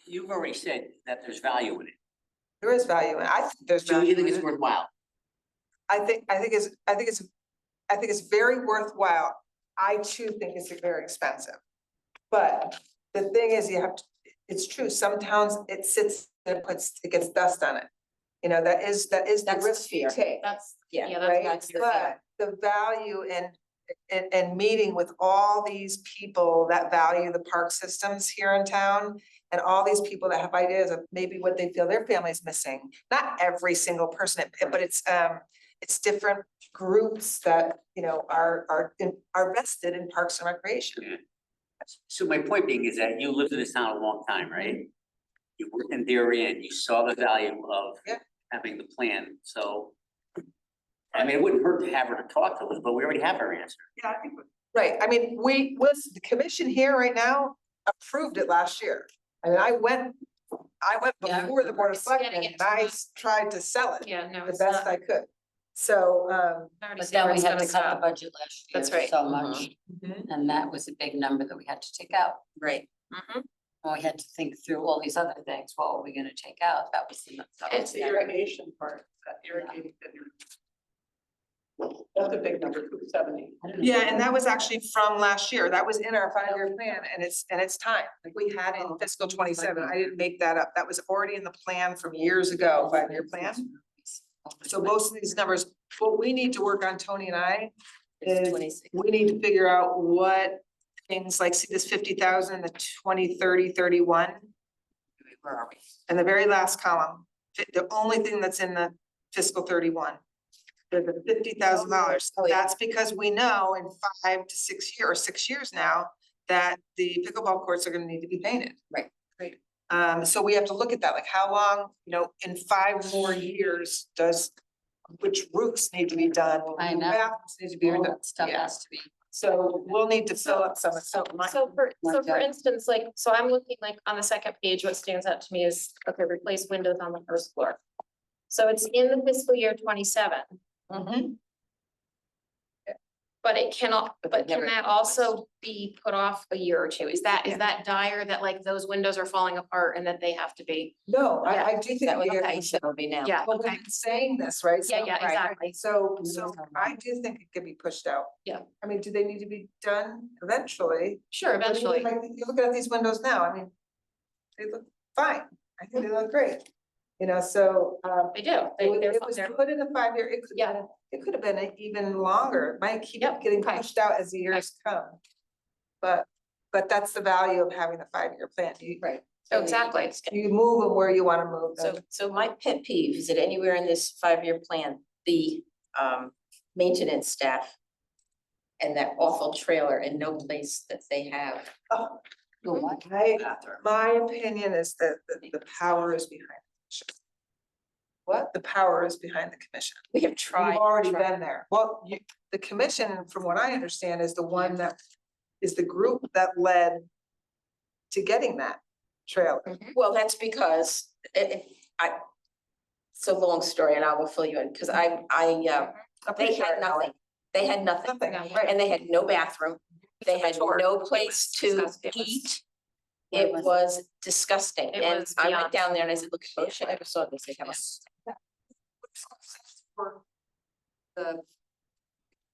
You've already said that there's value in it, There is value, and I think there's so value you think in it's it. worthwhile? I think it's very worthwhile. I too think it's very expensive. But the thing is, it's true, some towns, it sits, it gets dust on it. You know, that is the That's the risk you fear. take, That's, Yeah, yeah, right? that's. But the value in meeting with all these people that value the park systems here in town and all these people that have ideas of maybe what they feel their family's missing. Not every single person, but it's different groups that, you know, are vested in parks and recreation. So my point being is that you lived in this town a long time, right? You worked in Darien, you saw the value of Yeah. having the plan, so. I mean, it wouldn't hurt to have her to talk to us, but we already have her answer. Yeah, I think. Right, I mean, listen, the commission here right now approved it last year. I mean, I went Yeah. before the board of selectmen Getting and it to I us. tried to sell it Yeah, no, the it's best not. I could. So, Already But see then where we it's had to gonna cut the stop. budget last year That's right. so much, and that was a big number that we had to take out. Right. Mhm. And we had to think through all these other things, what were we gonna take out? That was the. It's the irrigation part, that irrigating. That's a big number, 270. yeah, and that was actually from last year. That was in our 5-year plan and it's time. Like we had in fiscal 27. I didn't make that up. That was already in the plan from years ago, 5-year plan. So most of these numbers, what we need to work on, Tony and I, It's is 26. we need to figure out what things like, see this 50,000, the 20, 30, 31. Where are we? And the very last column, the only thing that's in the fiscal 31. The $50,000. Oh, yeah. That's because we know in 5 to 6 years, or 6 years now, that the pickleball courts are gonna need to be painted. Right. So we have to look at that, like how long, you know, in 5 more years which roofs need to be done? I know. Bathrooms need to be All redone. that stuff Yeah. has to be. So we'll need to fill up some of So, my. so for Okay. instance, like, so I'm looking like on the second page, what stands out to me is, okay, replace windows on the first floor. So it's in the fiscal year 27, Mhm. but it cannot, But but can never- that also be put off a year or two? Is that dire that like those windows are falling apart and that they have to be? No, Yeah. I do think. That would, we- okay, so it'll be now. Yeah, Well, we've okay, been saying this, right? yeah, So- yeah, right, exactly. So I do think it could be pushed out. Yeah. I mean, do they need to be done eventually? Sure, But eventually. like, you're looking at these windows now, I mean, they look fine. I think they look great. You know, so, They do, they're, it was put in a 5-year, Yeah. it could have been even longer. It might keep Yep, getting okay. pushed out as the years come. But that's the value of having the 5-year plan. Right. Oh, exactly. You move them where you wanna move them. So my pet peeve, is it anywhere in this 5-year plan, the maintenance staff and that awful trailer and no place that they have. Oh, The what? my opinion is that the power is behind. the commission. What? The power is behind the commission. We have We've tried. already been there. Well, the commission, from what I understand, is the one that is the group that led to getting that trailer. Well, that's because it's a long story and I will fill you in, because they had nothing. They had nothing. Nothing, right. And they had no bathroom. They had no place to eat. It was disgusting. It And was I beyond. went down there and I said, look, I wish I ever saw this. They have a For the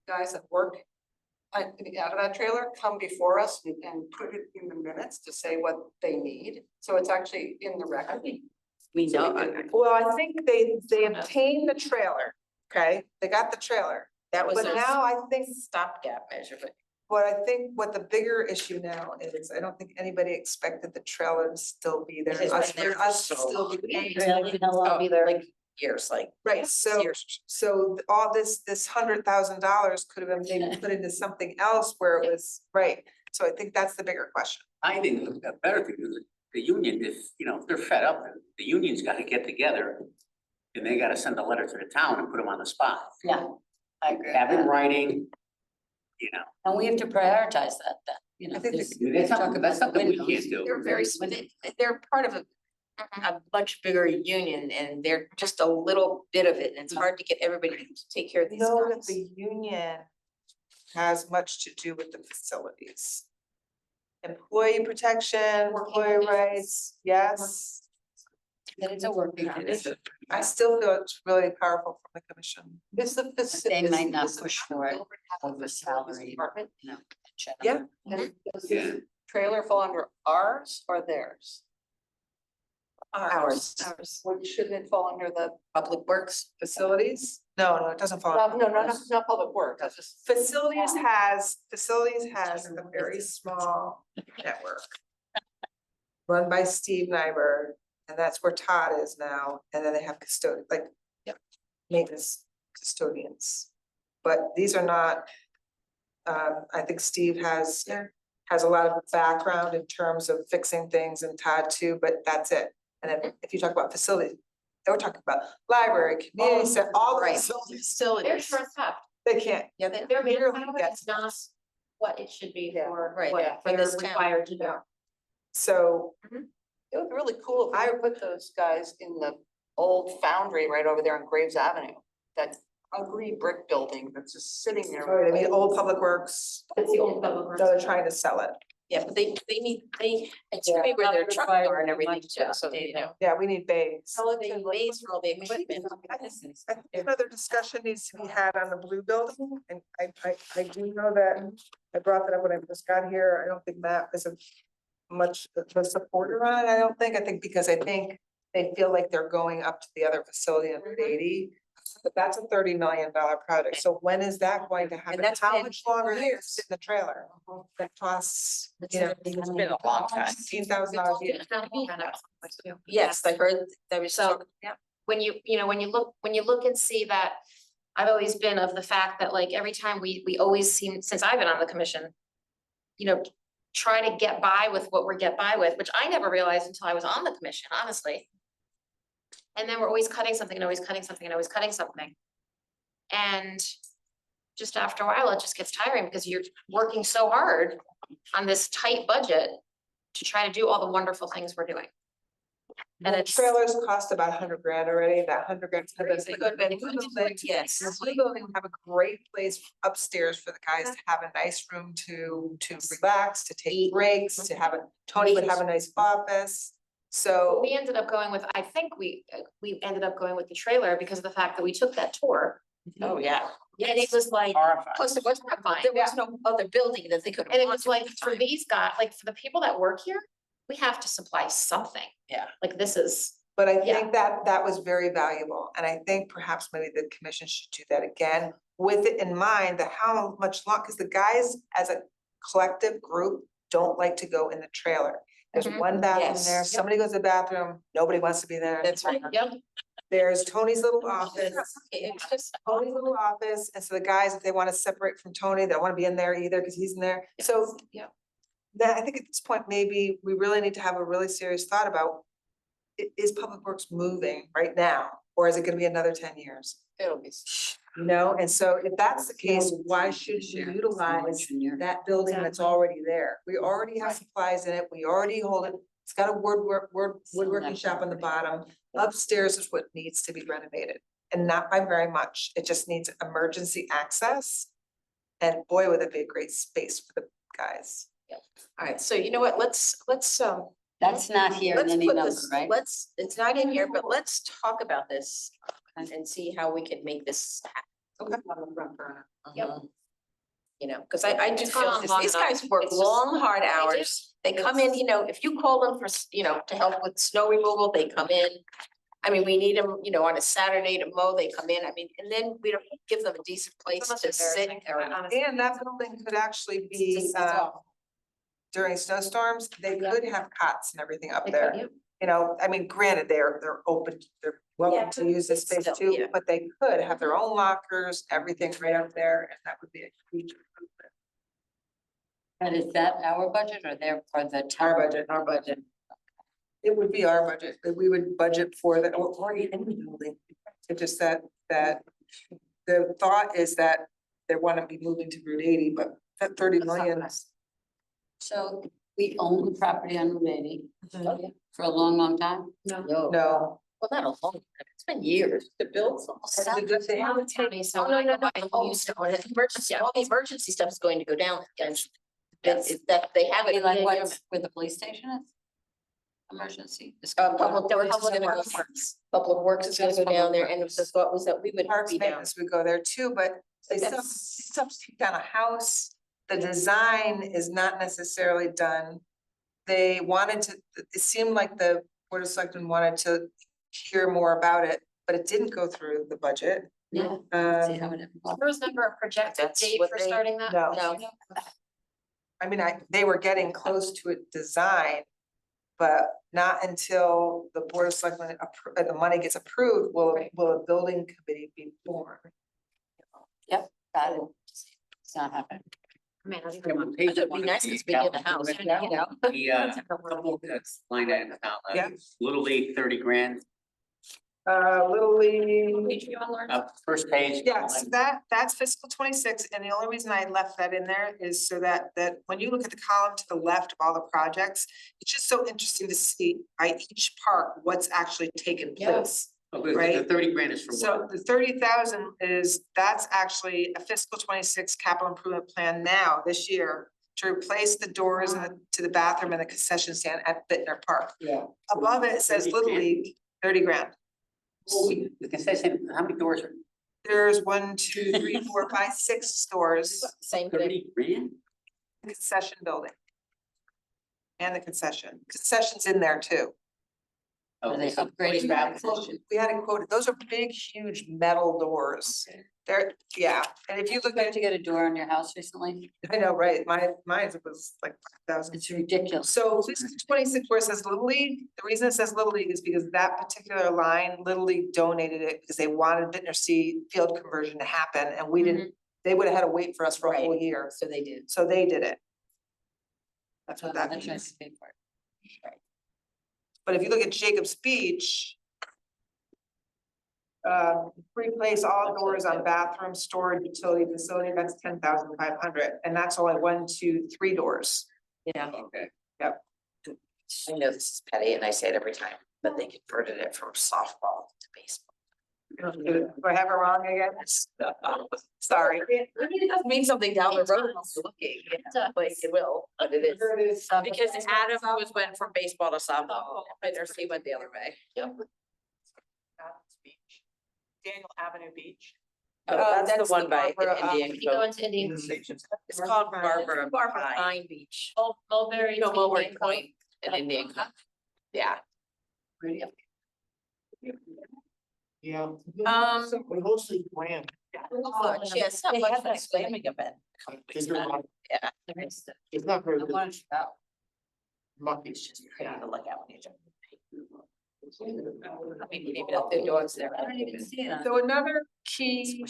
guys that work out of that trailer come before us and put it in the minutes to say what they need. So it's actually in the record. We So know, we can- Well, I think they obtained the trailer, okay? They got the trailer. that was But a now I think stopgap measure, but what the bigger issue now is, I don't think anybody expected the trailer to still be there. It has Us been there for us to for so still be long. paying. Really? How long? be there like years, like. Right, so, years. so all this $100,000 could have been maybe put into something else where it was, right? So I think that's the bigger question. I think a better thing is the union, if they're fed up, the union's gotta get together. And they gotta send a letter to the town and put them on the spot. Yeah, I agree with Have in that. writing, And we have to prioritize that then, I think there's- that's talk something, about that's something we windows. can't do. They're very, they're part of a much bigger union and they're just a little bit of it. And it's hard to get everybody to take care of these Know that guys. the union has much to do with the facilities. Employee protection, employee rights, yes. That it's a working condition. I still feel it's really powerful from the commission. Is the They might not push for it over salary, Department, Yeah. and does Yeah. this trailer fall under ours or theirs? Ours. What shouldn't it fall under the, Public Works. Facilities? No, it doesn't fall. no, not public work, that's just. Facilities has a very small network. run by Steve Nyberg, and that's where Todd is now, and then they have custodian, like. Yep. Maintenance custodians, but these are not. I think Steve has a lot of background in terms of fixing things, and Todd too, but that's it. And then if you talk about facilities, they were talking about library, community center, all the Right. facilities, They're short-staffed. they can't. Yeah, they, Their Literally manpower get is not what it should be Yeah, for right, what yeah, for they're this town. required to do. So, It would be really cool if I would put those guys in the old foundry right over there on Graves Avenue. That ugly brick building that's just sitting there. I mean, old public works, It's the old public works. so they're trying to sell it. yeah, but they need, it's gonna be where their trucks are and everything too, so you know. Yeah, we need bays. They need ways for all the equipment. I think another discussion needs to be had on the blue building, and I do know that, I brought that up when I first got here, I don't think Matt is a much of a supporter on it, I think because I think they feel like they're going up to the other facility on Route 80. But that's a $30 million project, so when is that going to happen? that's How been much longer do you years. sit in the trailer? That costs, It's you know, it's been a long time. $15,000 a year. Yes, I heard that was So- yeah. When you know, when you look and see that, I've always been of the fact that like every time we always seem, since I've been on the commission, you know, try to get by with what we're get by with, which I never realized until I was on the commission, honestly. And then we're always cutting something and always cutting something and always cutting something. And just after a while, it just gets tiring because you're working so hard on this tight budget to try to do all the wonderful things we're doing. And it's Trailers cost about $100,000 already, that $100,000. Yes. The blue building have a great place upstairs for the guys to have a nice room to relax, to take breaks, to have Tony would have a nice office. So, we ended up going with, I think we ended up going with the trailer because of the fact that we took that tour. Oh, yeah. And it was like, Horrified. Plus, there was no other building that they could. and it was like, for these guys, like for the people that work here, we have to supply something. Yeah. Like this is, but I Yeah. think that was very valuable, and I think perhaps maybe the commission should do that again with it in mind that how much long, because the guys as a collective group don't like to go in the trailer. There's Mhm. one bathroom Yes. there, Yep. somebody goes to the bathroom, nobody wants to be there. That's right. yep, There's Tony's little office. It's just, Tony's little office, and so the guys, if they want to separate from Tony, they don't want to be in there either, because he's in there, so. Yeah. That, I think at this point, maybe we really need to have a really serious thought about. Is Public Works moving right now, or is it gonna be another 10 years? It'll be. You know, and so if that's the case, why should we utilize that building that's already there? We already have supplies in it, we already hold it, it's got a woodworking shop on the bottom. Upstairs is what needs to be renovated, and not by very much, it just needs emergency access. And boy, would it be a great space for the guys. all right, so you know what, let's That's not here in let's any put number, this, right? it's not in here, but let's talk about this and see how we can make this happen. Yep. Mhm. You know, because I do It's gone feel on this, long these enough. guys work It's just- long, hard They do. hours. They come in, you know, if you call them for, you know, to help with snow removal, they come in. I mean, we need them, you know, on a Saturday to mow, they come in, I mean, and then we don't give them a decent place It's to sit. embarrassing, or- honestly. And that building could actually be, It's awful. during snowstorms, they Yeah. could have cots and everything up They there. could, yep. You know, I mean, granted, they're open, they're welcome to use this space Still, too, yeah. but they could have their own lockers, everything right up there, and that would be a huge improvement. And is that our budget or there for the town? Our budget. It would be our budget, that we would budget for that, or any building. It's just that the thought is that they want to be moving to Route 80, but that 30 million. So we own the property on Route 80 Mhm. for a long, long time? No. No. Well, not a long time, it's been years to build some. That's the good thing. Now it's county, so Oh, no, no, no, I oh, used to all the emergency stuff is going to go down, and Yes. that they have it. Like in what, there. where the police station is? Emergency? Public Works is gonna go, Public Works is gonna go down there, and the thought was that we would Parks be down. maintenance would go there too, but they substitute down a house. The design is not necessarily done. They wanted to, it seemed like the Board of Selectmen wanted to hear more about it, but it didn't go through the budget. Yeah. See how Um, it. There was never a projected That's date what for they- starting that? no. No. I mean, they were getting close to a design, But not until the board of selectmen the money gets approved, will a building committee be born. Got it. It's not happening. I mean, I think Okay, we on want- page It'd be one of nice the 'cause we get a capital house, improvement, you know? The couple that's line items out, Yeah. Little League, 30 grand, Little League. Page you on, Lauren? first page. Yes, that's fiscal 26, and the only reason I left that in there is so that when you look at the column to the left of all the projects, it's just so interesting to see by each park what's actually taken place. Oh, but the right? 30 grand is for So what? the 30,000 that's actually a fiscal 26 capital improvement plan now, this year, to replace the doors to the bathroom and the concession stand at Bittner Park. Yeah. Above it says 30 Little grand? League, 30 grand. The concession, how many doors are There's 1, 2, 3, 4, 5, 6 stores, Same thing. 30 grand? concession building. And the concession's in there too. Are they so upgrading We the had it concession? quoted, those are big, huge metal doors. They're, yeah, and if you look Did at, you get a door on your house recently? I know, right, mine was like 5,000. It's ridiculous. So fiscal 26 where it says Little League, the reason it says Little League is because that particular line, Little League donated it because they wanted Bittner C field conversion to happen and we didn't, they would have had to wait for us for a whole year. So they did. So they did it. That's So what that that's means. nice to pay for it. But if you look at Jacob's Beach, replace all doors on bathroom, storage, utility facility, that's 10,500, and that's only 1, 2, 3 doors. Yeah, Okay. I know this is petty and I say it every time, but they converted it from softball to baseball. Do I have it wrong again? Sorry. It does mean something down the road, it's looking, like it will, but it is. Because Adam was went from baseball to softball, and he went the other way. Yep. Daniel Avenue Beach. That's the one by Barbara, Indian You go Cove. into Indian, It's called Barbara Pine Beach. Mulberry. No, Mulberry Indian Cove. Point in Indian Cove. Yeah. Yeah. Um, We mostly plan. yeah, it's not much of a slamming event. It's not- Yeah. It's not very I good. wanted to go. Mucky. It's just pretty to look at when you jump. I mean, maybe not the dogs there. I don't even see it. So another key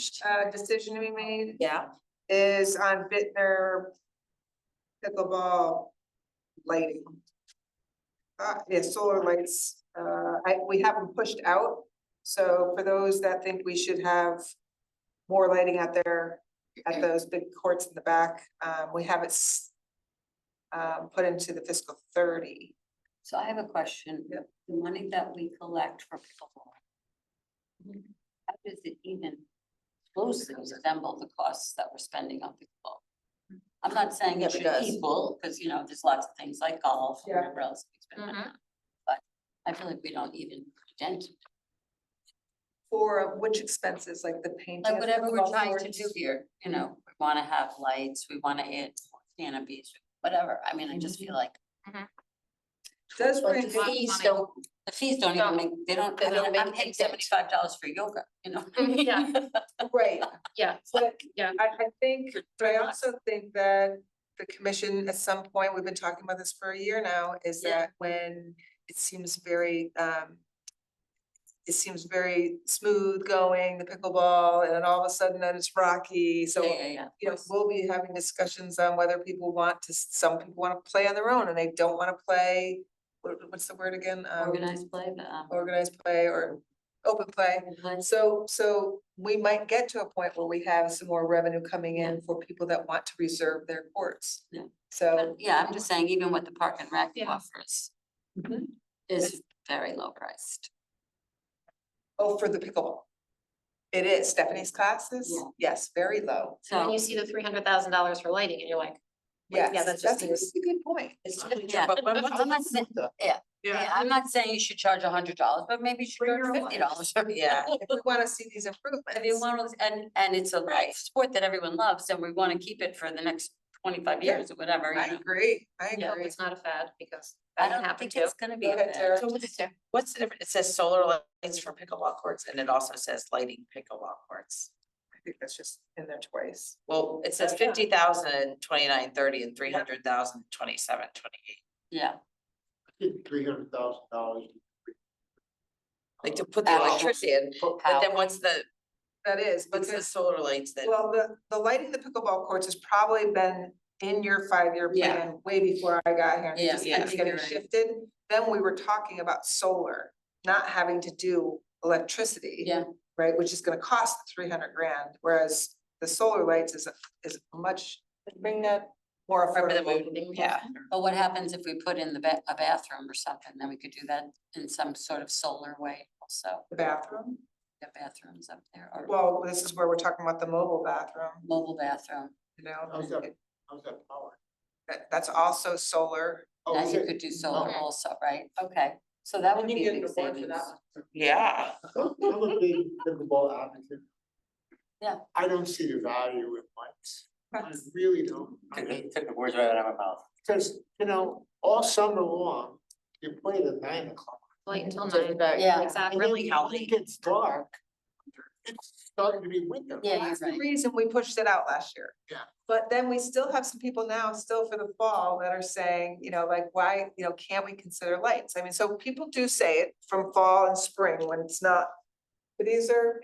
decision we made Yeah. is on Bittner pickleball lighting. Yeah, solar lights, we have them pushed out, so for those that think we should have more lighting out there at those big courts in the back, we have it put into the fiscal 30. So I have a question. Yep. The money that we collect for pickleball. How does it even closely resemble the costs that we're spending on pickleball? I'm not saying Yeah, it it should does. equal, because you know, there's lots of things like golf and Yeah. whatever else. we spend money Mhm. on. But I feel like we don't even dent it. For which expenses, like the painting? Like of whatever we're pickleball trying to courts? do here, you know, we wanna have lights, we wanna add canopies, whatever. I mean, I just feel like Does But bring. the fees don't, the fees don't even make, they don't, I They don't mean, make I'm paying any sense. $75 for yoga, you know? Yeah. Right, Yeah, but yeah. I think, but I also think that the commission, at some point, we've been talking about this for a year now, is Yeah. that when it seems very, smooth going, the pickleball, and then all of a sudden then it's rocky, so. Yeah. You know, we'll be having discussions on whether people want to, some people wanna play on their own and they don't wanna play, what's the word again? Organized play, but, Organized play or open play. So we might get to a point where we have some more revenue coming in for people that want to reserve their courts. Yeah. So, But yeah, I'm just saying, even what the Park and Rec Yeah. offers Mhm. is very low priced. oh, for the pickleball. It is, Stephanie's classes, Yeah. yes, very low. And then So, you see the $300,000 for lighting and you're like, Yes, yeah, that's just a good point. It's yeah, but I'm not saying, yeah, I'm not saying you should charge $100, but maybe you should Bring charge your own. $50. Yeah. If we wanna see these improvements. If you want, to, and it's a sport that everyone loves, and we want to keep it for the next 25 years or whatever. I you know. agree, I I hope agree. it's not a fad because I that can don't happen think too. it's gonna be. Go ahead, bad. Tara. What's the difference? It says solar lights for pickleball courts and it also says lighting pickleball courts. I think that's just in there twice. Well, it says 50,000 in 29, 30 and 300,000 27, 28. Yeah, $300,000. Like to put the electricity in, but then what's the, That is, what's the because, solar lights that? well, the lighting the pickleball courts has probably been in your 5-year Yeah. plan way before I got here. and it Yeah, just yeah, I keeps think getting you're right. shifted. Then we were talking about solar, not having to do electricity. Yeah. Right, which is gonna cost 300 grand, whereas the solar lights is much, bring that more Remember that affordable. we, yeah. But what happens if we put in a bathroom or something, then we could do that in some sort of solar way also, The bathroom, the bathrooms up there, or well, this is where we're talking about the mobile bathroom, mobile bathroom. you know, How's that power? that's also solar. Oh, Now is you it? could do solar Oh. also, right? Okay, so that would You be a get big the word for savings. that. Yeah. I'm a big pickleball advocate. Yeah. I don't see the value in lights. I really don't. Took the words right out of my mouth. Because, all summer long, you play at 9 o'clock. Wait until So 9. that- Yeah. Exactly. And then Really how when it late? gets dark, it's starting to be winter. Yeah, you're That's the right. reason we pushed it out last year. Yeah. But then we still have some people now, still for the fall, that are saying, like, why, can't we consider lights? I mean, so people do say it from fall and spring when it's not. But these are,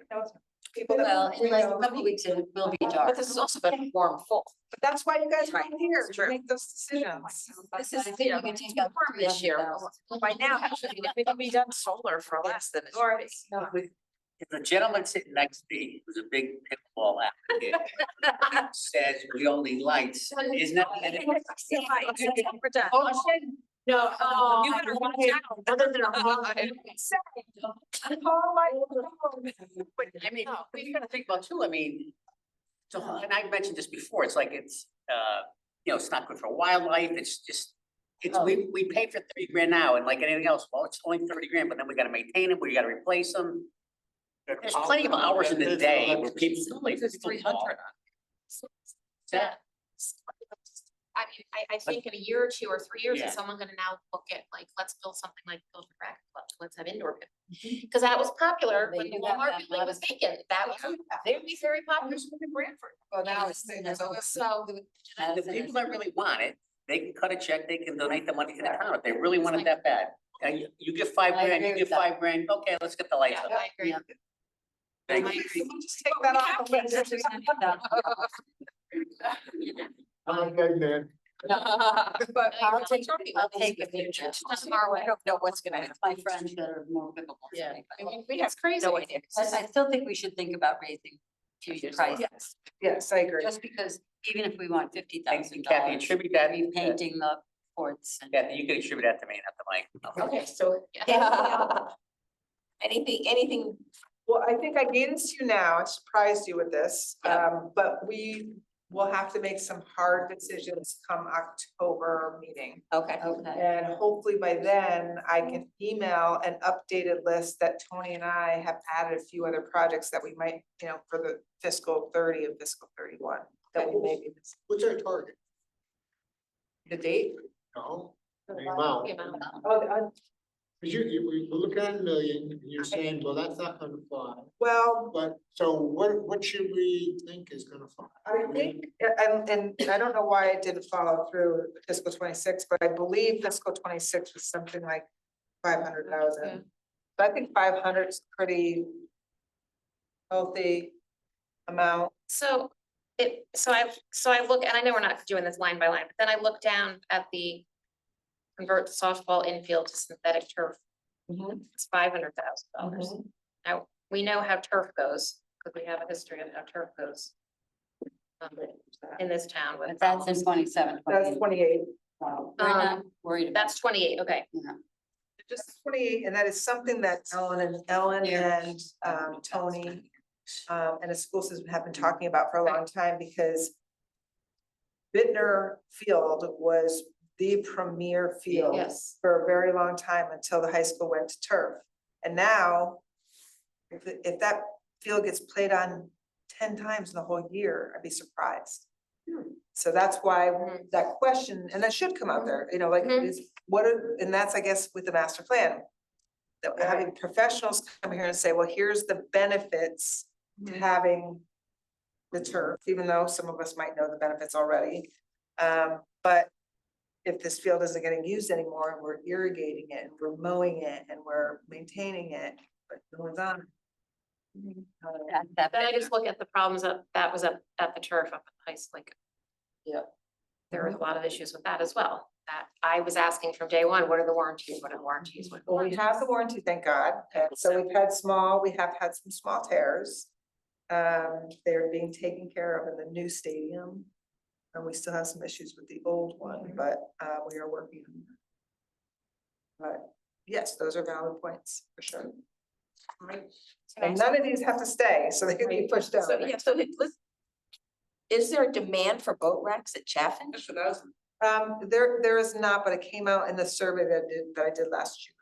people that. Well, in like a couple of weeks, it will be dark. But this has also been warm full. But that's why you guys are Right, here it's to true. make those decisions. This I is, think you know, you can take warm out this year. 300,000. By now, actually, if it can be done solar for less than. Or- If the gentleman sitting next to me, who's a big pickleball advocate, says we don't need lights, isn't that? No, You better watch out. I mean, you gotta think about too, I mean, so, and I mentioned this before, it's like it's, it's not good for wildlife, it's just, we pay for 30 grand now, and like anything else, well, it's only 30 grand, but then we gotta maintain them, we gotta replace them. There's plenty of hours in the day where people play football. Yeah. I mean, I think in a year or 2 or 3 years, Yeah. is someone gonna now look at like, let's build something like build a racket club, let's have indoor. pickleball. Cause that was popular when They the do have Walmart that building was vacant, that was, they would be very popular in Branford. Well, now it's saying there's always. So, The people that really want it, they can cut a check, they can donate the money to the town, if they really want it that bad. And you give 5 I grand, agree you with give that. 5 grand, okay, let's get the lights yeah, up. I agree. Yeah. Thank I you. agree. Just take that off the list. I'm good, man. But I'll take the future. Just far away. I don't know what's gonna happen. My friends that are more pickleball. Yeah. than me, I but- mean, we have crazy No idea. I still think we should think about raising future prices, Yes, yes, I agree. just because even if we want $50,000. And Kathy, attribute that, Repainting the courts and. Kathy, you can attribute that to me, not to Mike. Okay, so. Anything, well, I think I gave this to you now, I surprised you with this, but we will have to make some hard decisions come October meeting. Okay. Okay, And hopefully by then I can email an updated list that Tony and I have added a few other projects that we might, for the fiscal 30 and fiscal 31. That we maybe, What's our target? the date? No, the amount. The amount. Oh, Cause we're looking at 1 million, and you're saying, well, that's not gonna fly. well, But, so what should we think is gonna fly? I think, and I don't know why it didn't follow through fiscal 26, but I believe fiscal 26 was something like 500,000. So I think 500 is pretty healthy amount. So I look, and I know we're not doing this line by line, but then I look down at the convert the softball infield to synthetic turf. It's $500,000. Now, we know how turf goes, because we have a history of how turf goes. In this town with. but that's in 27. That's 28. Wow, we're not worried about. That's 28, okay. Just 28, and that is something that Ellen and Tony and the school system have been talking about for a long time, because Bittner Field was the premier field Yes. for a very long time until the high school went to turf. And now, if that field gets played on 10 times in the whole year, I'd be surprised. So that's why that question, and that should come out there, like, is what are, and that's, I guess, with the master plan. That having professionals come here and say, well, here's the benefits to having the turf, even though some of us might know the benefits already. But if this field isn't getting used anymore and we're irrigating it and we're mowing it and we're maintaining it, but no one's on. Then I just look at the problems that was at the turf up at high school, like. Yep. There were a lot of issues with that as well, that I was asking from day one, what are the warranties, what are the warranties? What are the Well, we have the warranty, thank God, and so we have had some small tears. They're being taken care of in the new stadium. And we still have some issues with the old one, but we are working on that. But yes, those are valid points for sure. And none of these have to stay, so they can be pushed out. So, yeah, so is there a demand for boat racks at Chaffin? There is not, but it came out in the survey that I did last year.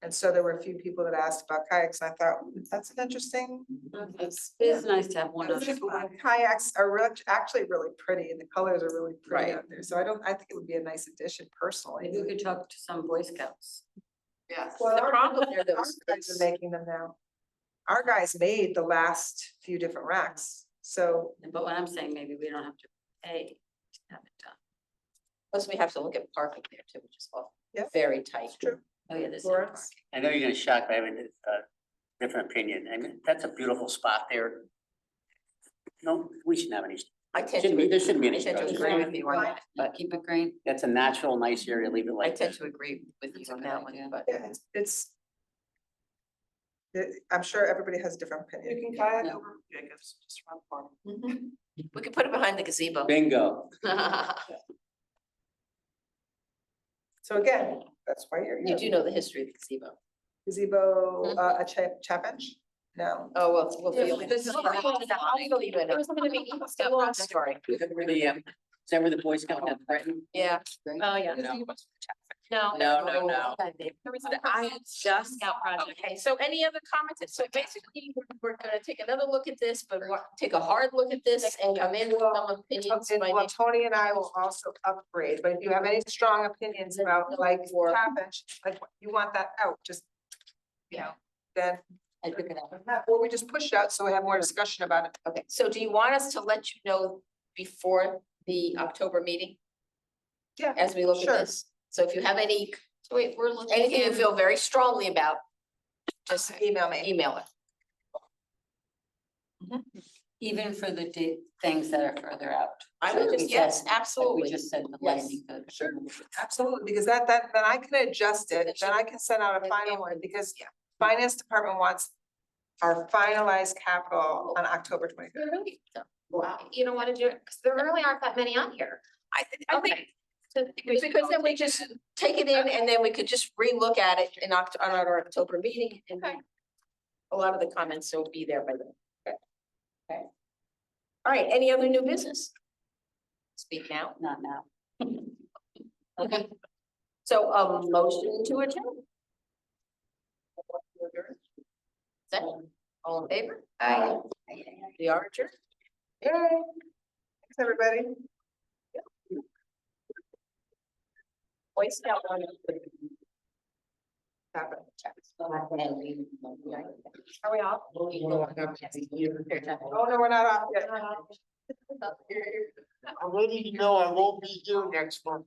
And so there were a few people that asked about kayaks, and I thought, that's an interesting. It is nice to have one of those. Kayaks are actually really pretty, and the colors are really pretty Right. out there, so I think it would be a nice addition personally. Maybe we could talk to some Boy Scouts. Yeah. Well, The problem there, our guys are making them now. Our guys made the last few different racks, so But what I'm saying, maybe we don't have to pay to have it done. Plus, we have to look at parking there too, which is all Yep. very tight. True. Oh, yeah, this is Lawrence? parking. I know you're gonna shock, but I have a different opinion, and that's a beautiful spot there. No, we shouldn't have any, I tend shouldn't be, to, there shouldn't be I any tend to structure. agree with you on that, but Keep it green. That's a natural, nice area, leave it I like tend that. to agree with you That's a on good that one, idea. but. yeah, I'm sure everybody has a different You opinion. can kayak Yeah. over Jacobs, just run for We could put it behind the gazebo. Bingo. So again, that's why you're You here. do know the history of the gazebo. Gazebo, a chaffinch? No. Oh, well, we'll feel it. This is- It was something to make Eagle It's a Scout long project. story. Is that where the, is that where the Boy Scout have Britain? Yeah. Oh, yeah. No. No. There was I just, Scout project. okay, so any other comments? So basically, we're gonna take another look at this, but take a hard look at this and come in with some opinions And by well, next. Tony and I will also upgrade, but if you have any strong opinions about like chaffinch, like you want that out, just. You know, then, I took it out. or we just push it out so we have more discussion about it. Okay, so do you want us to let you know before the October meeting Yeah, as we look sure. at this? So if you have any, So wait, we're looking anything you in, feel very strongly about, just email me. email it. Even for the things that are further out. I would Like just, we yes, said- like absolutely. We just said the Yes. landing. the- Sure. Absolutely, because that, then I can adjust it, then I can send out a final one, because finance department wants our finalized capital on October 25th. they're really, wow, you don't wanna do it, because there really aren't that many on here. I think, Okay. So because then we just take it in and then we could just relook at it in on our October meeting and Okay. a lot of the comments will be there by then. Okay. All right, any other new business? Speak now. Not now. Okay. So, motion to adjourn. Second, all in favor? Aye. The archer. Yay, thanks, everybody. Boy Scout one. Happen. And we. Are we off? Oh, no, we're not off yet. I'm letting you know I won't be here next month.